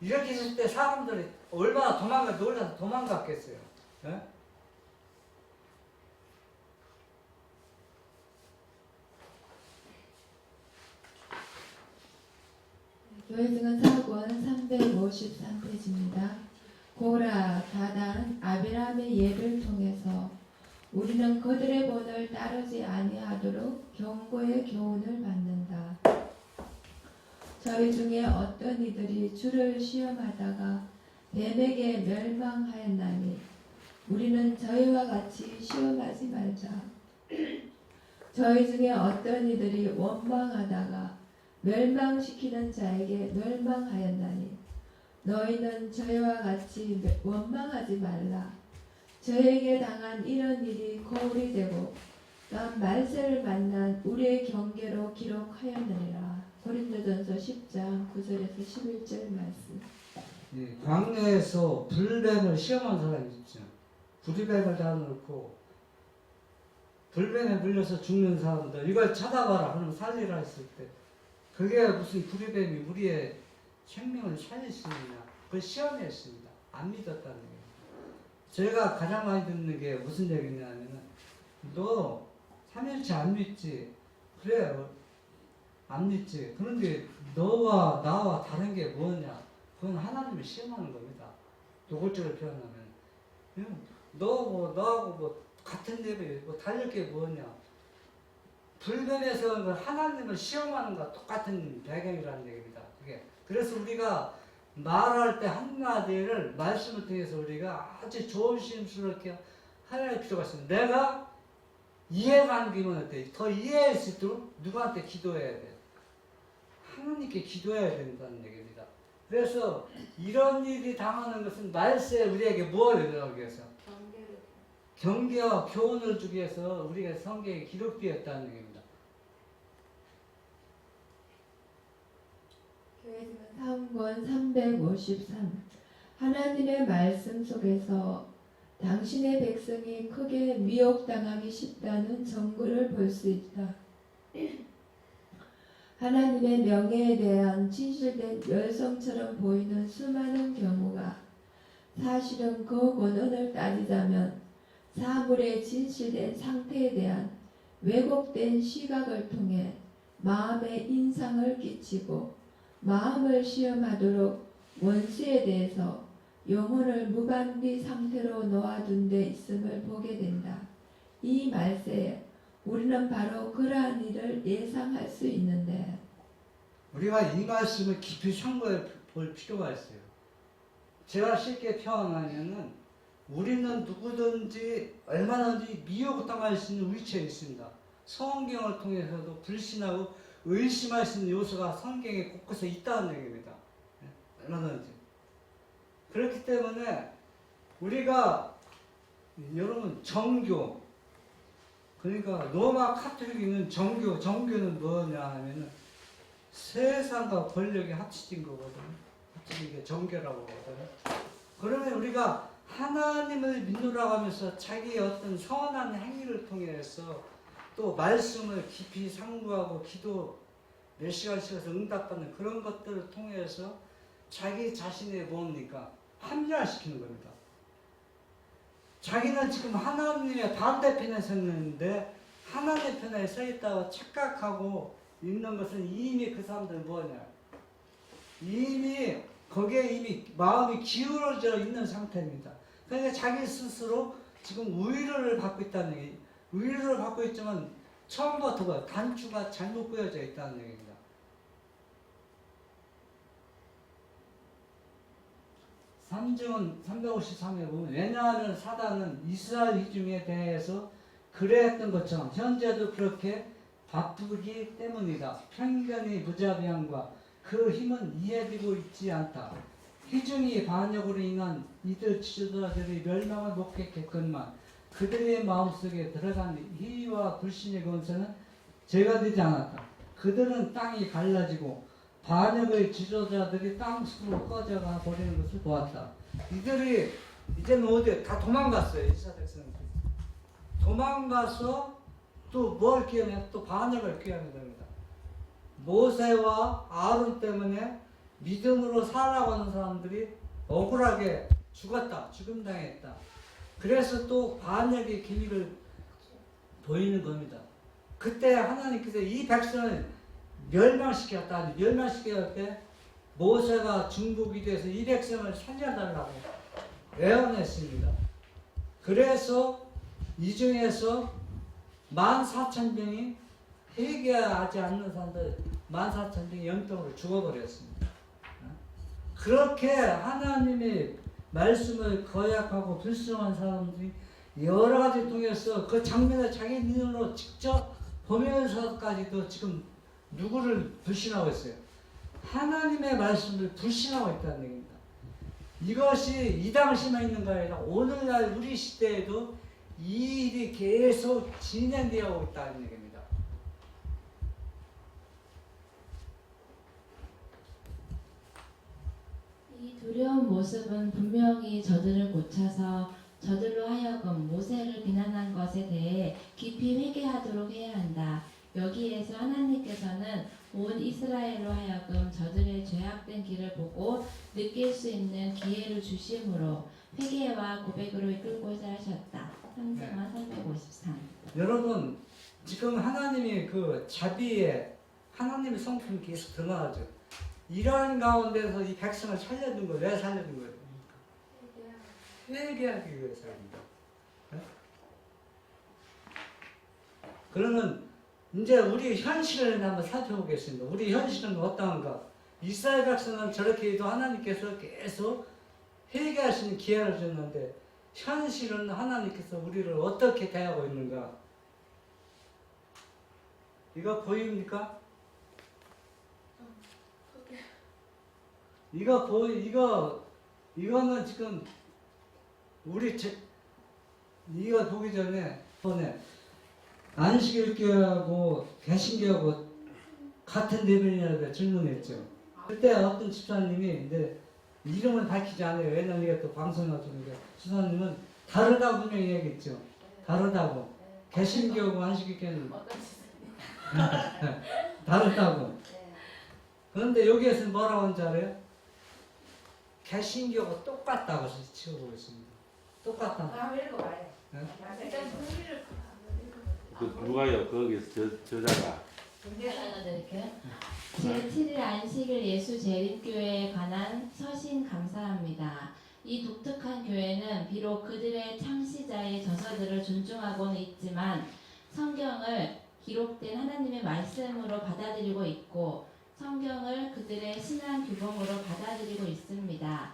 이렇게 했을 때 사람들이 얼마나 놀라서 도망갔겠어요. 예? 교회증은 사권 353페이지입니다. 고라, 다단, 아비람의 예를 통해서 우리는 그들의 본을 따르지 아니하도록 경고의 교훈을 받는다. 저희 중에 어떤 이들이 주를 시험하다가 뱀에게 멸망하였나니 우리는 저희와 같이 시험하지 말자. 저희 중에 어떤 이들이 원망하다가 멸망시키는 자에게 멸망하였나니 너희는 저희와 같이 원망하지 말라. 저에게 당한 이런 일이 거울이 되고 또 말세를 만난 우리의 경계로 기록하였느니라. 고린도전서 10장 9절에서 11절 말씀. 광야에서 불뱀을 시험한 사람이 있죠. 불뱀을 달아놓고 불뱀에 물려서 죽는 사람들 이걸 찾아봐라 하면 살리라 했을 때 그게 무슨 불뱀이 우리의 생명을 살릴 수 있느냐 그걸 시험했습니다. 안 믿었다는 얘기예요. 제가 가장 많이 듣는 게 무슨 얘기냐면 너 삼일체 안 믿지? 그래 안 믿지. 그런데 너와 나와 다른 게 뭐냐? 그건 하나님을 시험하는 겁니다. 노골적으로 표현하면 너하고 뭐 같은 레벨 뭐 다를 게 뭐냐? 불변에서 하나님을 시험하는 것과 똑같은 배경이라는 얘기입니다. 그게 그래서 우리가 말할 때 한마디를 말씀을 통해서 우리가 아주 조심스럽게 하나님 필요가 있습니다. 내가 이해가 안 되면 어때? 더 이해할 수 있도록 누구한테 기도해야 돼? 하나님께 기도해야 된다는 얘기입니다. 그래서 이런 일이 당하는 것은 말세에 우리에게 무엇을 하기 위해서? 경계와 교훈을 주기 위해서 우리가 성경에 기록되었다는 얘기입니다. 교회증은 사음권 353 하나님의 말씀 속에서 당신의 백성이 크게 미혹당하기 쉽다는 증거를 볼 수 있다. 하나님의 명예에 대한 진실된 열성처럼 보이는 수많은 경우가 사실은 그 근원을 따지자면 사물의 진실된 상태에 대한 왜곡된 시각을 통해 마음의 인상을 끼치고 마음을 시험하도록 원수에 대해서 영혼을 무방비 상태로 놓아둔 데 있음을 보게 된다. 이 말세에 우리는 바로 그러한 일을 예상할 수 있는데 우리가 이 말씀을 깊이 상고해 볼 필요가 있어요. 제가 쉽게 표현하면은 우리는 누구든지 얼마든지 미혹당할 수 있는 위치에 있습니다. 성경을 통해서도 불신하고 의심할 수 있는 요소가 성경에 곳곳에 있다는 얘기입니다. 얼마든지. 그렇기 때문에 우리가 여러분 정교, 그러니까 로마 카톨릭은 정교는 뭐냐 하면은 세상과 권력이 합쳐진 거거든요. 합쳐진 게 정교라고 하거든요. 그러면 우리가 하나님을 믿노라고 하면서 자기의 어떤 선한 행위를 통해서 또 말씀을 깊이 상고하고 기도 몇 시간씩 해서 응답받는 그런 것들을 통해서 자기 자신의 뭡니까? 합리화시키는 겁니다. 자기는 지금 하나님의 반대편에 섰는데 하나님 편에 서 있다고 착각하고 있는 것은 이미 그 사람들은 뭐냐? 이미 거기에 이미 마음이 기울어져 있는 상태입니다. 그러니까 자기 스스로 지금 우위를 받고 있다는 얘기. 우위를 받고 있지만 처음부터 단추가 잘못 꿰어져 있다는 얘기입니다. 삼증은 353에 보면 왜냐하면 사단은 이스라엘 이중에 대해서 그래했던 것처럼 현재도 그렇게 바쁘기 때문이다. 편견이 무자비함과 그 힘은 이해되고 있지 않다. 희중이 반역으로 인한 이들 지도자들이 멸망을 목격했건만 그들의 마음속에 들어간 희와 불신의 권세는 제거되지 않았다. 그들은 땅이 갈라지고 반역의 지도자들이 땅속으로 꺼져가 버리는 것을 보았다. 이들이 이제는 어디 다 도망갔어요. 이스라엘 백성들이 도망가서 또 뭘 기억해? 또 반역을 기억하게 됩니다. 모세와 아론 때문에 믿음으로 살아가는 사람들이 억울하게 죽었다. 죽음당했다. 그래서 또 반역의 기미를 보이는 겁니다. 그때 하나님께서 이 백성을 멸망시켰다. 멸망시킬 때 모세가 중보기 돼서 이 백성을 살려달라고 애원했습니다. 그래서 이 중에서 14,000명이 회개하지 않는 사람들 14,000명이 영적으로 죽어버렸습니다. 그렇게 하나님의 말씀을 거역하고 불순한 사람들이 여러 가지 통해서 그 장면을 자기 눈으로 직접 보면서까지도 지금 누구를 불신하고 있어요? 하나님의 말씀을 불신하고 있다는 얘기입니다. 이것이 이 당시만 있는 게 아니라 오늘날 우리 시대에도 이 일이 계속 진행되어 있다는 얘기입니다. 이 두려운 모습은 분명히 저들을 고쳐서 저들로 하여금 모세를 비난한 것에 대해 깊이 회개하도록 해야 한다. 여기에서 하나님께서는 온 이스라엘로 하여금 저들의 죄악된 길을 보고 느낄 수 있는 기회를 주심으로 회개와 고백으로 이끌고자 하셨다. 상승화 353. 여러분 지금 하나님이 그 자비에 하나님의 성품이 계속 드러나죠. 이러한 가운데서 이 백성을 살려준 거예요. 왜 살려준 거예요? 회개하기 위해서입니다. 네? 그러면 이제 우리 현실을 한번 살펴보겠습니다. 우리 현실은 어떠한가? 이스라엘 백성은 저렇게 해도 하나님께서 계속 회개할 수 있는 기회를 줬는데 현실은 하나님께서 우리를 어떻게 대하고 있는가? 이거 보입니까? 이거는 지금 이거 보기 전에 안식일교하고 개신교하고 같은 레벨이라고 질문했죠. 그때 어떤 집사님이 이제 이름을 밝히지 않아요. 왜냐면 이게 또 방송이었으니까 집사님은 다르다고 분명히 얘기했죠. 다르다고. 개신교하고 안식일교는 다르다고. 그런데 여기에서 뭐라고 하는지 알아요? 개신교가 똑같다고 치고 있습니다. 똑같다. 한번 읽어봐요. 네? 일단 흥미를 그 누가요? 거기서 저자가 하나 드릴게요. 제7일 안식일 예수 재림교회에 관한 서신 감사합니다. 이 독특한 교회는 비록 그들의 창시자의 저서들을 존중하고는 있지만 성경을 기록된 하나님의 말씀으로 받아들이고 있고 성경을 그들의 신앙 규범으로 받아들이고 있습니다.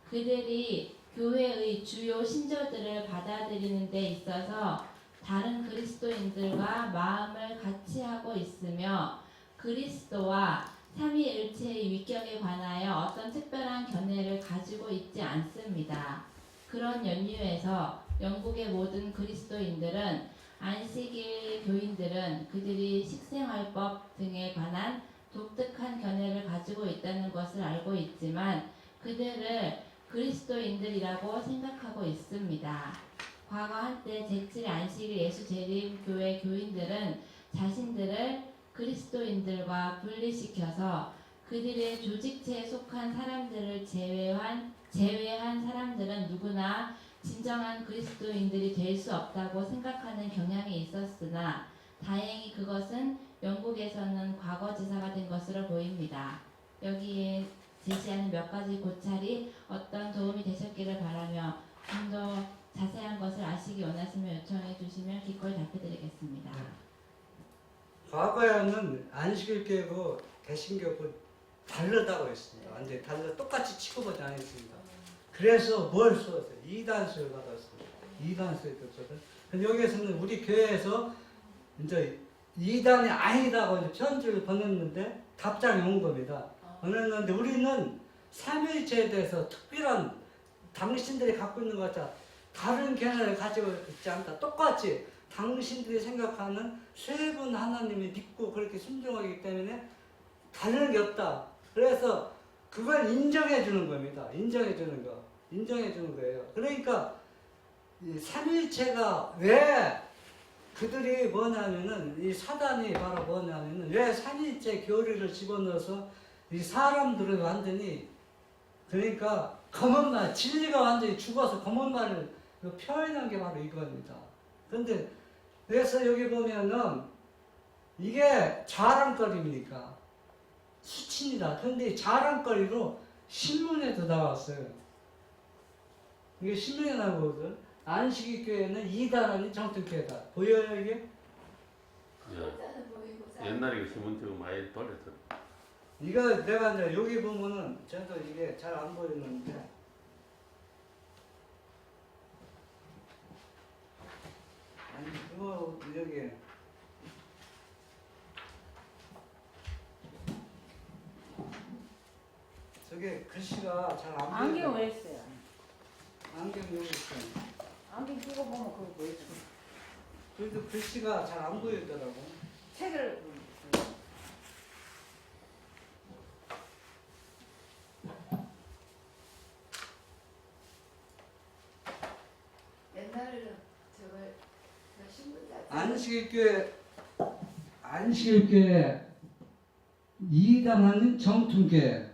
그들이 교회의 주요 신조들을 받아들이는 데 있어서 다른 그리스도인들과 마음을 같이 하고 있으며 그리스도와 삼위일체의 위격에 관하여 어떤 특별한 견해를 가지고 있지 않습니다. 그런 연유에서 영국의 모든 그리스도인들은 안식일 교인들은 그들이 식생활법 등에 관한 독특한 견해를 가지고 있다는 것을 알고 있지만 그들을 그리스도인들이라고 생각하고 있습니다. 과거 한때 제7 안식일 예수 재림교회 교인들은 자신들을 그리스도인들과 분리시켜서 그들의 조직체에 속한 사람들을 제외한 사람들은 누구나 진정한 그리스도인들이 될 수 없다고 생각하는 경향이 있었으나 다행히 그것은 영국에서는 과거지사가 된 것으로 보입니다. 여기에 제시하는 몇 가지 고찰이 어떤 도움이 되셨기를 바라며 좀 더 자세한 것을 아시기 원하시면 요청해 주시면 기꺼이 답해드리겠습니다. 과거에는 안식일교회고 개신교고 다르다고 했습니다. 완전히 달라 똑같이 취급하지 않았습니다. 그래서 뭘 썼어요? 이단수를 받았습니다. 이단수를 썼거든. 여기에서는 우리 교회에서 이제 이단이 아니다고 이제 편지를 보냈는데 답장이 온 겁니다. 보냈는데 우리는 삼위일체에 대해서 특별한 당신들이 갖고 있는 것 같아 다른 견해를 가지고 있지 않다. 똑같이 당신들이 생각하는 세 분 하나님을 믿고 그렇게 순종하기 때문에 다른 게 없다. 그래서 그걸 인정해 주는 겁니다. 인정해 주는 거. 인정해 주는 거예요. 그러니까 이 삼위일체가 왜 그들이 뭐냐면은 이 사단이 바로 뭐냐면은 왜 삼위일체 교리를 집어넣어서 이 사람들은 완전히 그러니까 검은 말 진리가 완전히 죽어서 검은 말을 표현한 게 바로 이겁니다. 그런데 그래서 여기 보면은 이게 자랑거리입니까? 수치입니다. 그런데 자랑거리로 신문에도 나왔어요. 이게 신문에 나오거든. 안식일 교회는 이단 아닌 정통교회다. 보여요 이게? 옛날에 그 신문 지금 많이 돌렸어. 이거 내가 이제 여기 보면은 저도 이게 잘 안 보이는데 아니 그거 여기 저게 글씨가 잘 안 보여요. 안경 왜 했어요? 안경 여기 있어요. 안경 끼고 보면 그거 보여줘. 그래도 글씨가 잘 안 보이더라고. 책을 옛날에는 저 신문자 안식일교회 이단하는 정통교회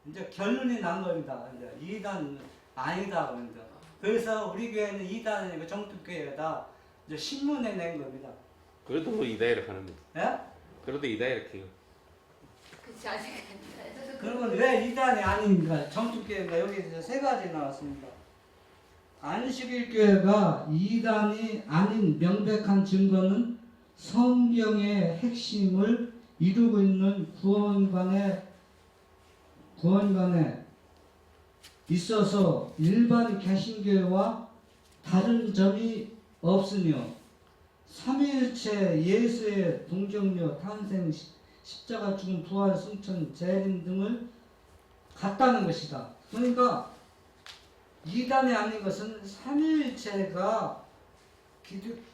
이제 결론이 난 겁니다. 이제 이단 아니다 그런다. 그래서 우리 교회는 이단이 아니고 정통교회다. 이제 신문에 낸 겁니다. 그래도 뭐 이다 이렇게 하는 거. 예? 그래도 이다 이렇게. 그 자세가 아니라 그러면 왜 이단이 아닌가? 정통교회가 여기 이제 세 가지 나왔습니다. 안식일교회가 이단이 아닌 명백한 증거는 성경의 핵심을 이루고 있는 구원관에 있어서 일반 개신교회와 다른 점이 없으며 삼위일체 예수의 동정녀 탄생 십자가 죽음 부활 승천 재림 등을 같다는 것이다. 그러니까 이단이 아닌 것은 삼위일체가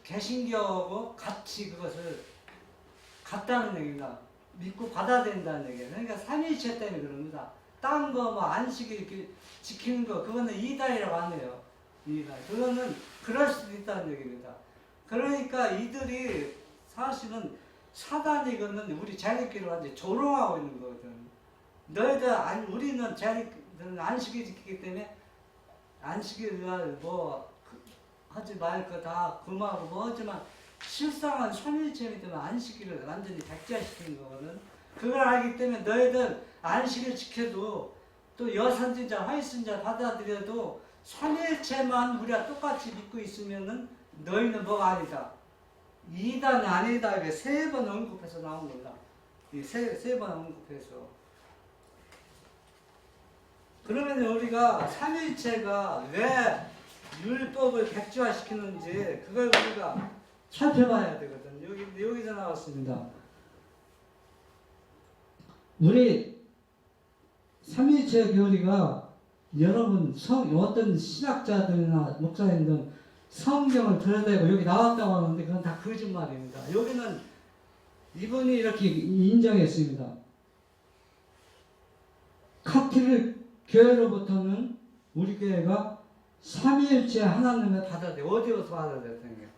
개신교하고 같이 그것을 같다는 얘기다. 믿고 받아들인다는 얘기예요. 그러니까 삼위일체 때문에 그럽니다. 딴 거 뭐 안식일 지키는 거 그거는 이단이라고 안 해요. 이단. 그거는 그럴 수도 있다는 얘기입니다. 그러니까 이들이 사실은 사단이 그는 우리 자기끼리 완전히 조롱하고 있는 거거든. 너희들 우리는 안식일 지키기 때문에 안식일날 뭐 하지 말 거 다 금하고 뭐 하지만 실상은 삼일체이기 때문에 안식일을 완전히 백지화시키는 거거든. 그걸 알기 때문에 너희들 안식일 지켜도 또 여선진자 화이선자 받아들여도 삼일체만 우리가 똑같이 믿고 있으면은 너희는 뭐가 아니다. 이단이 아니다. 이게 3번 언급해서 나온 거다. 이 세 번 언급해서. 그러면 우리가 삼일체가 왜 율법을 백지화시키는지 그걸 우리가 살펴봐야 되거든. 여기서 나왔습니다. 우리 삼일체 교리가 여러분 어떤 신학자들이나 목사님들 성경을 들여다보고 여기 나왔다고 하는데 그건 다 거짓말입니다. 여기는 이분이 이렇게 인정했습니다. 카티르 교회로부터는 우리 교회가 삼위일체 하나님을 받아들여. 어디로서 받아들였다는 거예요?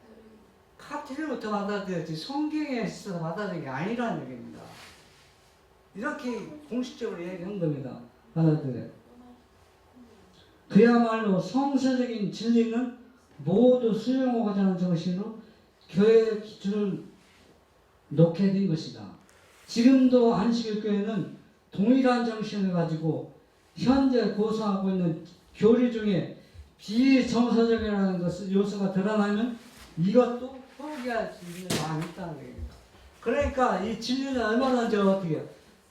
카티르부터 받아들였지 성경에 있어서 받아들인 게 아니라는 얘기입니다. 이렇게 공식적으로 얘기한 겁니다. 받아들여. 그야말로 성서적인 진리는 모두 수용하고자 하는 정신으로 교회의 기초를 놓게 된 것이다. 지금도 안식일 교회는 동일한 정신을 가지고 현재 고수하고 있는 교리 중에 비정서적이라는 요소가 드러나면 이것도 포기할 수 있는 마음이 있다는 얘기입니다. 그러니까 이 진리는 얼마나 어떻게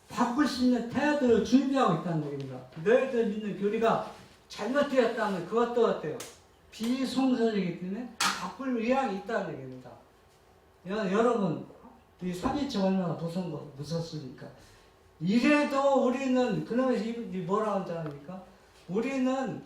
바꿀 수 있는 태도를 준비하고 있다는 얘기입니다. 너희들 믿는 교리가 잘못되었다면 그것도 어때요? 비성서적이기 때문에 바꿀 의향이 있다는 얘기입니다. 여러분, 이 삼위체 얼마나 무섭습니까? 이래도 우리는, 그러면서 뭐라고 하지 않습니까? 우리는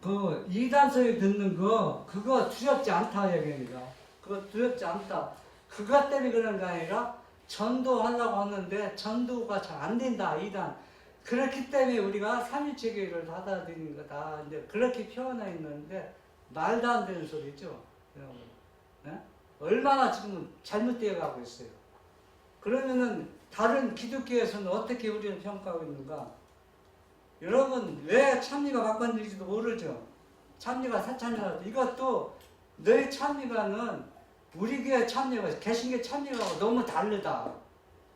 그 이단소리 듣는 그거 두렵지 않다 얘기입니다. 그거 두렵지 않다. 그것 때문에 그런 게 아니라 전도하려고 하는데 전도가 잘 안 된다, 이단. 그렇기 때문에 우리가 삼위체 교회를 받아들이는 거다. 이제 그렇게 표현해 있는데 말도 안 되는 소리죠. 여러분. 네? 얼마나 지금 잘못되어 가고 있어요. 그러면은 다른 기독교에서는 어떻게 우리를 평가하고 있는가? 여러분 왜 참리가 바꿨는지도 모르죠. 참리가 사참리가 이것도 너희 참리가는 우리 교회 참리가 개신교 참리가하고 너무 다르다.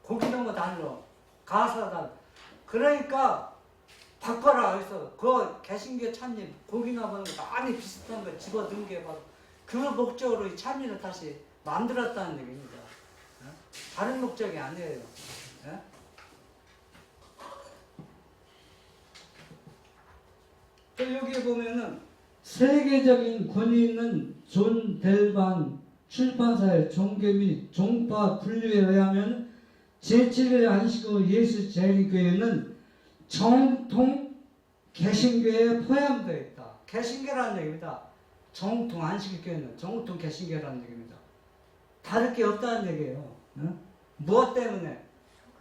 곡이 너무 달라. 가사다. 그러니까 바꿔라. 그래서 그 개신교 참리 곡이나 보는 거 많이 비슷한 거 집어넣은 게 바로 그 목적으로 이 참리를 다시 만들었다는 얘기입니다. 다른 목적이 아니에요. 또 여기 보면은 세계적인 권위 있는 존 델반 출판사의 종교 및 종파 분류에 의하면 제7회 안식일 예수 재림교회는 정통 개신교회에 포함되어 있다. 개신교라는 얘기입니다. 정통 안식일 교회는 정통 개신교라는 얘기입니다. 다를 게 없다는 얘기예요. 무엇 때문에?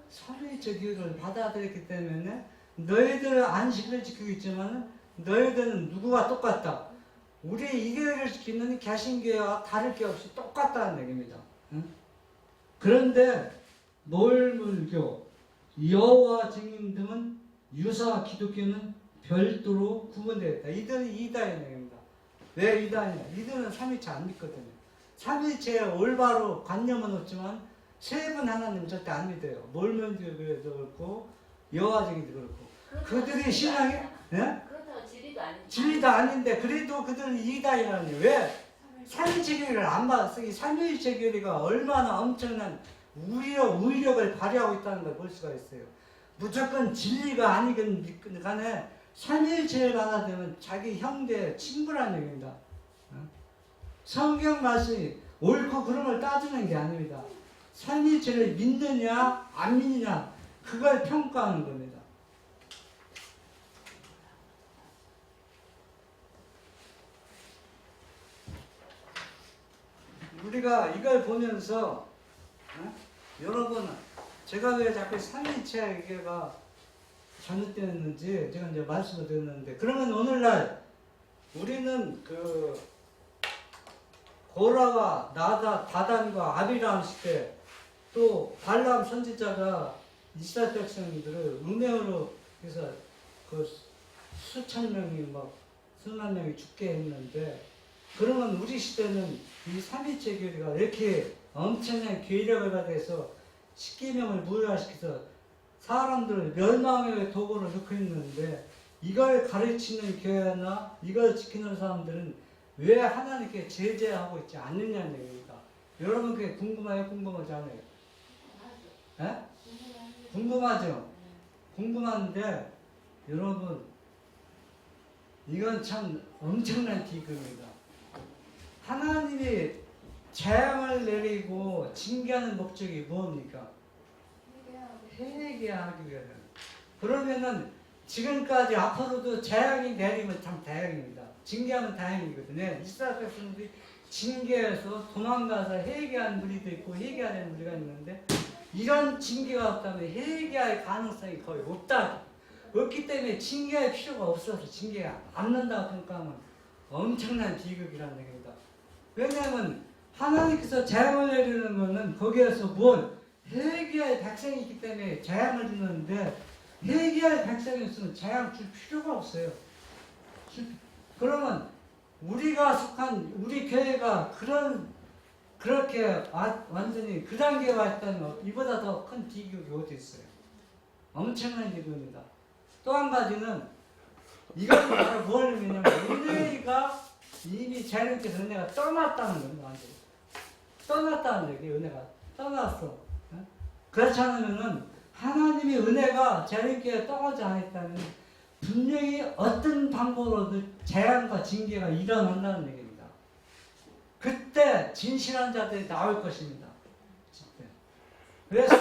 삼위일체 교회를 받아들였기 때문에 너희들은 안식일을 지키고 있지만 너희들은 누구와 똑같다. 우리 이 교회를 지키는 개신교회와 다를 게 없이 똑같다는 얘기입니다. 그런데 몰물교, 여호와 증인 등은 유사 기독교는 별도로 구분되어 있다. 이들은 이단의 얘기입니다. 왜 이단이냐? 이들은 삼위일체 안 믿거든요. 삼위일체에 올바로 관념은 없지만 세 분 하나님 절대 안 믿어요. 몰몬교회도 그렇고 여호와 증인도 그렇고 그들이 신앙이 그렇다고 진리도 아니지. 진리도 아닌데 그래도 그들은 이단이라는 거예요. 왜? 삼위일체 교리를 안 받았어. 이 삼위일체 교리가 얼마나 엄청난 우위력을 발휘하고 있다는 걸 볼 수가 있어요. 무조건 진리가 아니건 간에 삼위일체를 받아들면 자기 형제 친구라는 얘기입니다. 성경 말씀이 옳고 그름을 따지는 게 아닙니다. 삼위일체를 믿느냐 안 믿느냐 그걸 평가하는 겁니다. 우리가 이걸 보면서 여러분 제가 왜 자꾸 삼위일체가 잘못되었는지 제가 이제 말씀을 드렸는데 그러면 오늘날 우리는 그 고라와 나다 다단과 아비람 시대 또 발람 선지자가 이스라엘 백성들을 음행으로 해서 그 수천 명이 막 수만 명이 죽게 했는데, 그러면 우리 시대는 이 삼위일체 교리가 이렇게 엄청난 괴력을 가져서 십계명을 무효화시켜서 사람들을 멸망의 도구로 넣고 있는데, 이걸 가르치는 교회나 이걸 지키는 사람들은 왜 하나님께 제재하고 있지 않느냐는 얘기입니다. 여러분 그게 궁금해요? 궁금하지 않아요? 예? 궁금하죠? 궁금한데 여러분 이건 참 엄청난 비극입니다. 하나님이 재앙을 내리고 징계하는 목적이 뭡니까? 회개하기 위해서. 그러면은 지금까지 앞으로도 재앙이 내리면 참 다행입니다. 징계하면 다행이거든요. 이스라엘 백성들이 징계해서 도망가서 회개한 무리도 있고 회개하는 무리가 있는데, 이런 징계가 없다면 회개할 가능성이 거의 없다. 없기 때문에 징계할 필요가 없어서 징계가 안 난다고 생각하면 엄청난 비극이라는 얘기입니다. 왜냐하면 하나님께서 재앙을 내리는 것은 거기에서 뭘 회개할 백성이 있기 때문에 재앙을 주는데, 회개할 백성이 있으면 재앙 줄 필요가 없어요. 그러면 우리가 속한 우리 교회가 그렇게 완전히 그 단계에 와 있다는 것, 이보다 더 큰 비극이 어디 있어요? 엄청난 비극입니다. 또 한 가지는 이것도 바로 뭘 의미냐면, 은혜가 이미 자연께서 은혜가 떠났다는 겁니다. 완전히 떠났다는 얘기. 은혜가 떠났어. 그렇지 않으면은 하나님의 은혜가 자연께 떠나지 않았다면 분명히 어떤 방법으로도 재앙과 징계가 일어난다는 얘기입니다. 그때 진실한 자들이 나올 것입니다. 그래서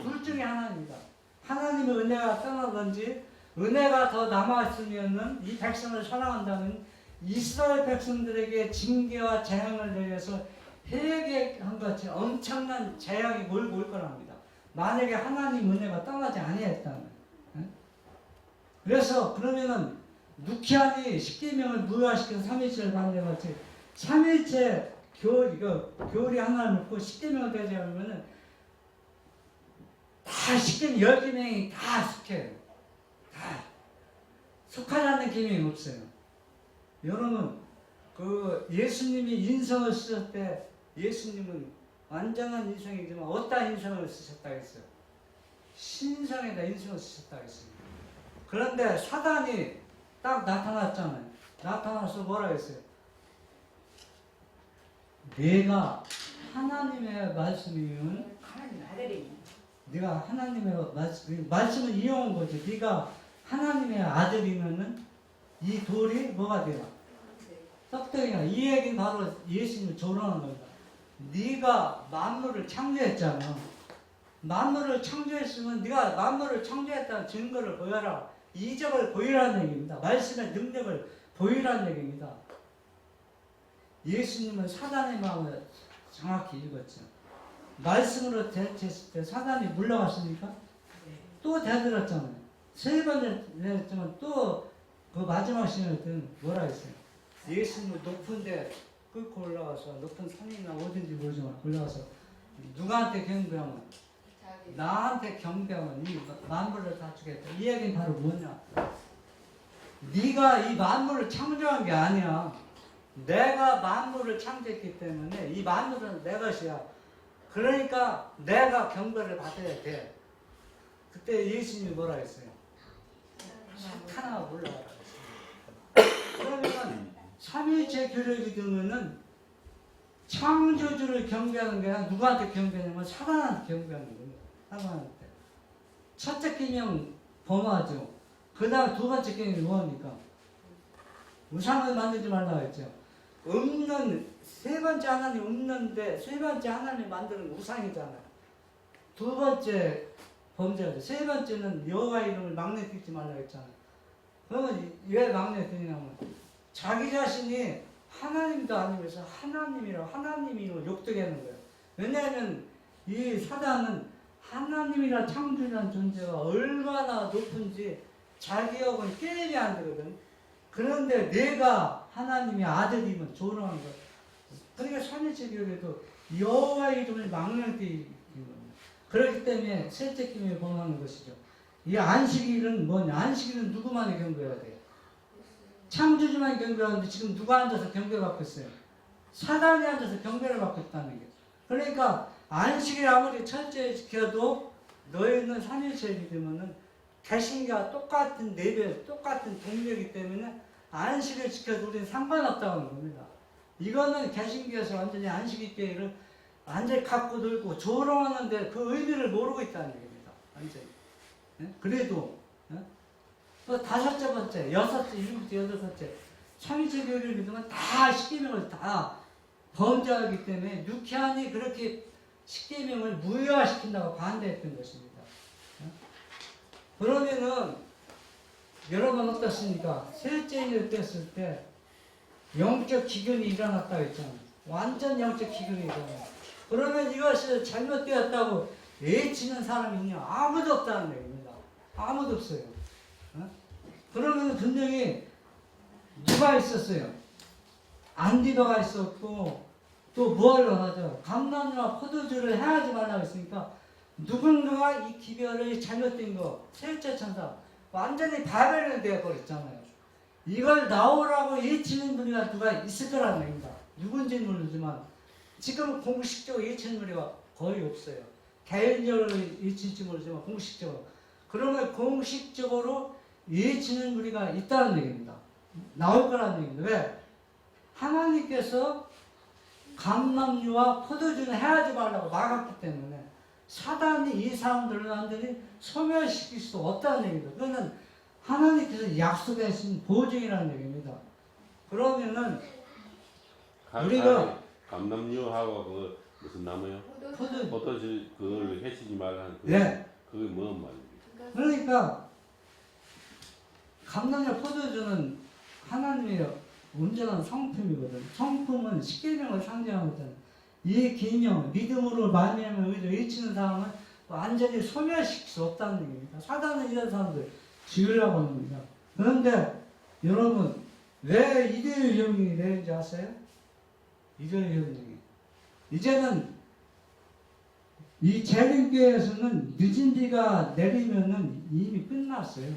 둘 중에 하나입니다. 하나님의 은혜가 떠나든지, 은혜가 더 남아있으면은 이 백성을 사랑한다면 이스라엘 백성들에게 징계와 재앙을 내려서 회개한 같이 엄청난 재앙이 몰고 올 거랍니다. 만약에 하나님 은혜가 떠나지 아니했다면. 그래서 그러면은 누키안이 십계명을 무효화시켜서 삼위일체를 반대한 같이 삼위일체 교리 하나를 놓고 십계명을 대제하면은 다 십계명 10계명이 다 속해요. 다 속하지 않는 계명이 없어요. 여러분 그 예수님이 인성을 쓰실 때 예수님은 완전한 인성이지만 어떤 인성을 쓰셨다고 했어요? 신성에다 인성을 쓰셨다고 했어요. 그런데 사단이 딱 나타났잖아요. 나타나서 뭐라 했어요? 내가 하나님의 말씀이면, 하나님 아들이니. 네가 하나님의 말씀을 이용한 거죠. 네가 하나님의 아들이면은 이 돌이 뭐가 돼요? 떡덩이가. 이 얘기는 바로 예수님을 조롱한 겁니다. 네가 만물을 창조했잖아. 만물을 창조했으면 네가 만물을 창조했다는 증거를 보여라. 이적을 보이라는 얘기입니다. 말씀의 능력을 보이라는 얘기입니다. 예수님은 사단의 마음을 정확히 읽었죠. 말씀으로 대체했을 때 사단이 물러갔습니까? 또 대들었잖아요. 세 번 대들었지만 또 그 마지막 시간에 뭐라 했어요? 예수님을 높은데 끌고 올라가서, 높은 산이나 어딘지 모르지만 올라가서 누구한테 경배하면? 나한테 경배하면 이 만물을 다 주겠다. 이 얘기는 바로 뭐냐? 네가 이 만물을 창조한 게 아니야. 내가 만물을 창조했기 때문에 이 만물은 내 것이야. 그러니까 내가 경배를 받아야 돼. 그때 예수님이 뭐라 했어요? 사탄아 올라가라. 그러면 삼위일체 교력이 되면은 창조주를 경배하는 게 아니라 누구한테 경배하냐면 사단한테 경배하는 거예요. 사단한테. 첫째 계명 범하죠. 그 다음 두 번째 계명이 뭐합니까? 우상을 만들지 말라고 했죠. 없는, 세 번째 하나님 없는데 세 번째 하나님 만드는 우상이잖아요. 두 번째 범죄죠. 세 번째는 여호와 이름을 막내 띄지 말라고 했잖아요. 그러면 왜 막내 띄냐면 자기 자신이 하나님도 아니면서 하나님이라고 욕되게 하는 거예요. 왜냐하면 이 사단은 하나님이라 창조라는 존재가 얼마나 높은지 자기하고는 게임이 안 되거든. 그런데 내가 하나님의 아들이면 조롱하는 거예요. 그러니까 삼위일체 교회도 여호와 이름을 망령되이 겁니다. 그렇기 때문에 셋째 김에 범하는 것이죠. 이 안식일은 뭐냐? 안식일은 누구만이 경배해야 돼요? 창조주만 경배하는데 지금 누가 앉아서 경배받고 있어요? 사단이 앉아서 경배를 받고 있다는 게. 그러니까 안식일 아무리 철저히 지켜도 너희는 삼일체이기 때문에 개신과 똑같은 레벨, 똑같은 동료이기 때문에 안식을 지켜도 우리는 상관없다는 겁니다. 이거는 개신교에서 완전히 안식일교회를 완전히 갖고 놀고 조롱하는데 그 의미를 모르고 있다는 얘기입니다. 완전히. 예? 그래도 또 다섯째 번째, 여섯째, 일곱째, 여덟째 삼일체 교회를 믿으면 다 십계명을 다 범죄하기 때문에 유쾌한이 그렇게 십계명을 무효화시킨다고 반대했던 것입니다. 그러면은 여러분 어떻습니까? 셋째 일을 뺐을 때 영적 기근이 일어났다고 했잖아요. 완전 영적 기근이 일어나요. 그러면 이것이 잘못되었다고 외치는 사람이 있냐? 아무도 없다는 얘기입니다. 아무도 없어요. 그러면 분명히 누가 있었어요? 안디바가 있었고 또 뭐하러 하죠? 감람류와 포도주를 해야지 말라고 했으니까 누군가가 이 기별을 잘못된 거 셋째 천사 완전히 바벨이 되어버렸잖아요. 이걸 나오라고 외치는 분이가 누가 있을 거라는 얘기입니다. 누군지는 모르지만 지금 공식적으로 외치는 분이가 거의 없어요. 개인적으로 외칠지 모르지만 공식적으로. 그러면 공식적으로 외치는 무리가 있다는 얘기입니다. 나올 거라는 얘기입니다. 왜? 하나님께서 감람류와 포도주는 해야지 말라고 막았기 때문에 사단이 이 사람들을 완전히 소멸시킬 수 없다는 얘기입니다. 그거는 하나님께서 약속하신 보증이라는 얘기입니다. 그러면은 우리가 감남류하고 그 무슨 나무요? 포도주 그걸 해치지 말라는 네. 그게 뭔 말입니까? 그러니까 감람류 포도주는 하나님의 온전한 성품이거든. 성품은 십계명을 상징하거든. 이 계명, 믿음으로 말미암아 의를 외치는 사람은 완전히 소멸시킬 수 없다는 얘기입니다. 사단은 이런 사람들 지으려고 하는 겁니다. 그런데 여러분 왜 일요일 명령이 내린지 아세요? 일요일 명령이 이제는 이 재림교회에서는 늦은 비가 내리면은 이미 끝났어요.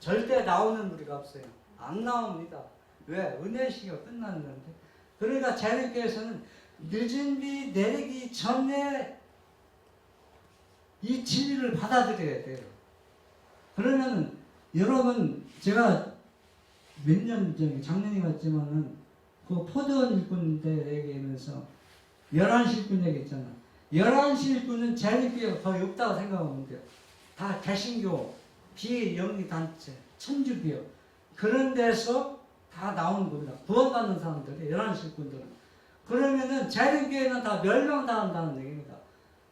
절대 나오는 무리가 없어요. 안 나옵니다. 왜? 은혜 시기가 끝났는데. 그러니까 재림교회에서는 늦은 비 내리기 전에 이 진리를 받아들여야 돼요. 그러면은 여러분 제가 몇 년 전에 작년에 갔지만은 그 포도원 일꾼들에게 하면서 11시 일꾼 얘기했잖아. 11시 일꾼은 재림교회가 거의 없다고 생각하면 돼요. 다 개신교, 비영리단체, 천주교 그런 데서 다 나오는 겁니다. 구원받는 사람들이 11시 일꾼들은. 그러면은 재림교회는 다 멸망당한다는 얘기입니다.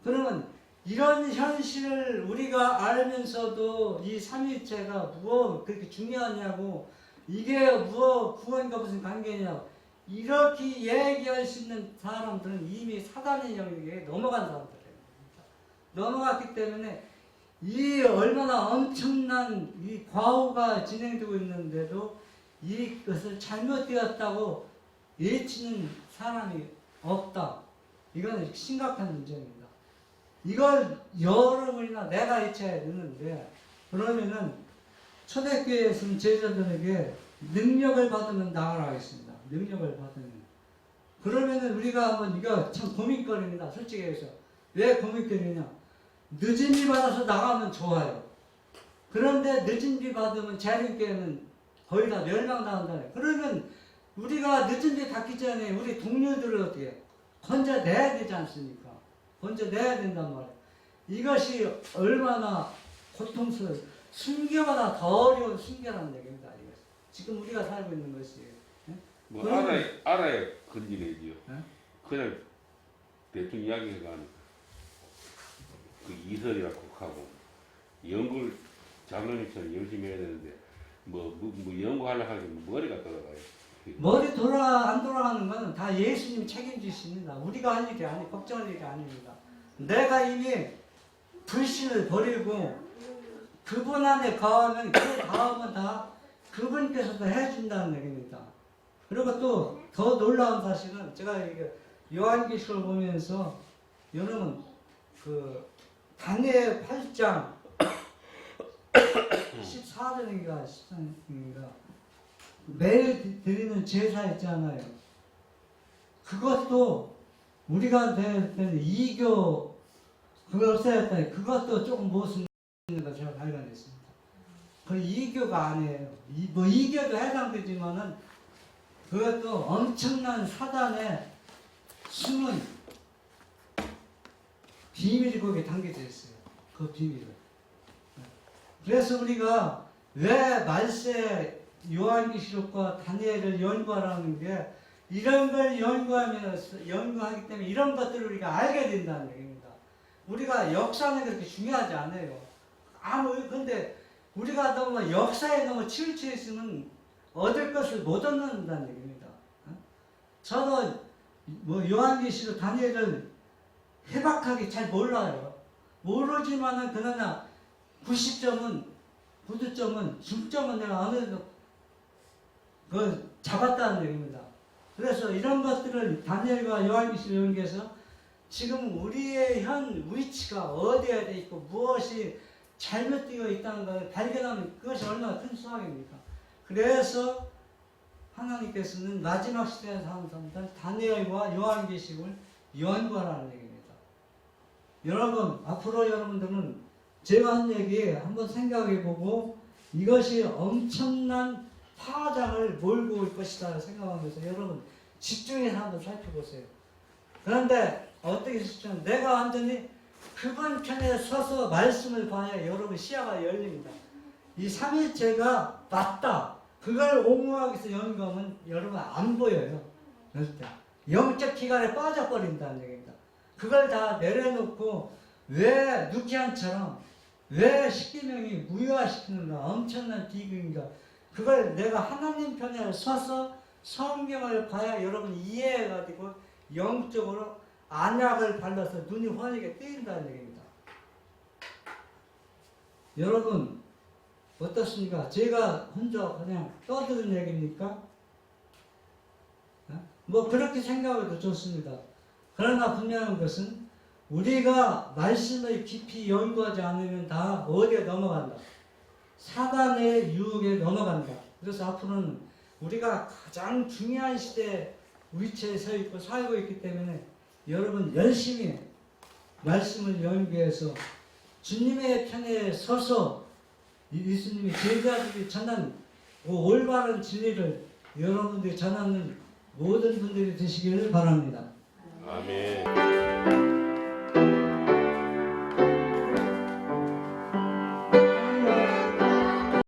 그러면 이런 현실을 우리가 알면서도 이 삼위일체가 무엇 그렇게 중요하냐고 이게 무엇 구원과 무슨 관계냐고 이렇게 얘기할 수 있는 사람들은 이미 사단의 영역에 넘어간 사람들이에요. 넘어갔기 때문에 이 얼마나 엄청난 이 과오가 진행되고 있는데도 이것을 잘못되었다고 외치는 사람이 없다. 이건 심각한 문제입니다. 이걸 여러분이나 내가 외쳐야 되는데 그러면은 초대교회에서는 제자들에게 능력을 받으면 나가라 했습니다. 능력을 받으면. 그러면은 우리가 한번 이거 참 고민거리입니다. 솔직히 해서. 왜 고민거리냐? 늦은 비 받아서 나가면 좋아요. 그런데 늦은 비 받으면 재림교회는 거의 다 멸망당한다네. 그러면 우리가 늦은 비 받기 전에 우리 동료들을 어떻게 건져내야 되지 않습니까? 건져내야 된단 말이에요. 이것이 얼마나 고통스러워요. 순교보다 더 어려운 순교라는 얘기입니다. 이거. 지금 우리가 살고 있는 것이. 뭐 알아야 건지내지요. 그냥 대충 이야기가 그 이설이라고 하고 연구를 장로님처럼 열심히 해야 되는데 뭐 연구하려고 하면 머리가 돌아가요. 머리 안 돌아가는 것은 다 예수님이 책임지십니다. 우리가 할 일이 아니, 걱정할 일이 아닙니다. 내가 이미 불신을 버리고 그분 안에 거하면 그 다음은 다 그분께서도 해준다는 얘기입니다. 그리고 또 더 놀라운 사실은 제가 이게 요한계시록을 보면서 여러분 그 다니엘 8장 14절인가 13절인가 매일 드리는 제사 있잖아요. 그것도 우리가 될 때는 이교 그걸 없애야 돼. 그것도 조금 못 쓰는 거 제가 발견했습니다. 그 이교가 아니에요. 뭐 이교도 해당되지만은 그것도 엄청난 사단의 숨은 비밀이 거기에 담겨져 있어요. 그 비밀을. 그래서 우리가 왜 말세 요한계시록과 다니엘을 연구하라는 게 이런 걸 연구하기 때문에 이런 것들을 우리가 알게 된다는 얘기입니다. 우리가 역사는 그렇게 중요하지 않아요. 근데 우리가 너무 역사에 너무 치우쳐 있으면 얻을 것을 못 얻는다는 얘기입니다. 저는 뭐 요한계시록 다니엘을 해박하게 잘 몰라요. 모르지만은 그러나 90점은 중점은 내가 어느 정도 그 잡았다는 얘기입니다. 그래서 이런 것들을 다니엘과 요한계시록 연구해서 지금 우리의 현 위치가 어디에 돼 있고 무엇이 잘못되어 있다는 것을 발견하면 그것이 얼마나 큰 수확입니까? 그래서 하나님께서는 마지막 시대에 사는 사람들 다니엘과 요한계시록을 연구하라는 얘기입니다. 여러분, 앞으로 여러분들은 제가 한 얘기 한번 생각해보고 이것이 엄청난 파장을 몰고 올 것이다 생각하면서 여러분 집중해서 한번 살펴보세요. 그런데 어떻게 집중? 내가 완전히 그분 편에 서서 말씀을 봐야 여러분 시야가 열립니다. 이 삼일체가 맞다. 그걸 옹호하기 위해서 연구하면 여러분 안 보여요. 절대. 영적 기관에 빠져버린다는 얘기입니다. 그걸 다 내려놓고 왜 누키안처럼 왜 십계명이 무효화시키는가 엄청난 비극인가 그걸 내가 하나님 편에 서서 성경을 봐야 여러분 이해해가지고 영적으로 안약을 발라서 눈이 환하게 뜨인다는 얘기입니다. 여러분 어떻습니까? 제가 혼자 그냥 떠드는 얘기입니까? 뭐 그렇게 생각해도 좋습니다. 그러나 분명한 것은 우리가 말씀을 깊이 연구하지 않으면 다 어디에 넘어간다. 사단의 유혹에 넘어간다. 그래서 앞으로는 우리가 가장 중요한 시대에 위치에 서 있고 살고 있기 때문에 여러분 열심히 말씀을 연구해서 주님의 편에 서서 예수님이 제자들이 전한 올바른 진리를 여러분들이 전하는 모든 분들이 되시기를 바랍니다. 아멘.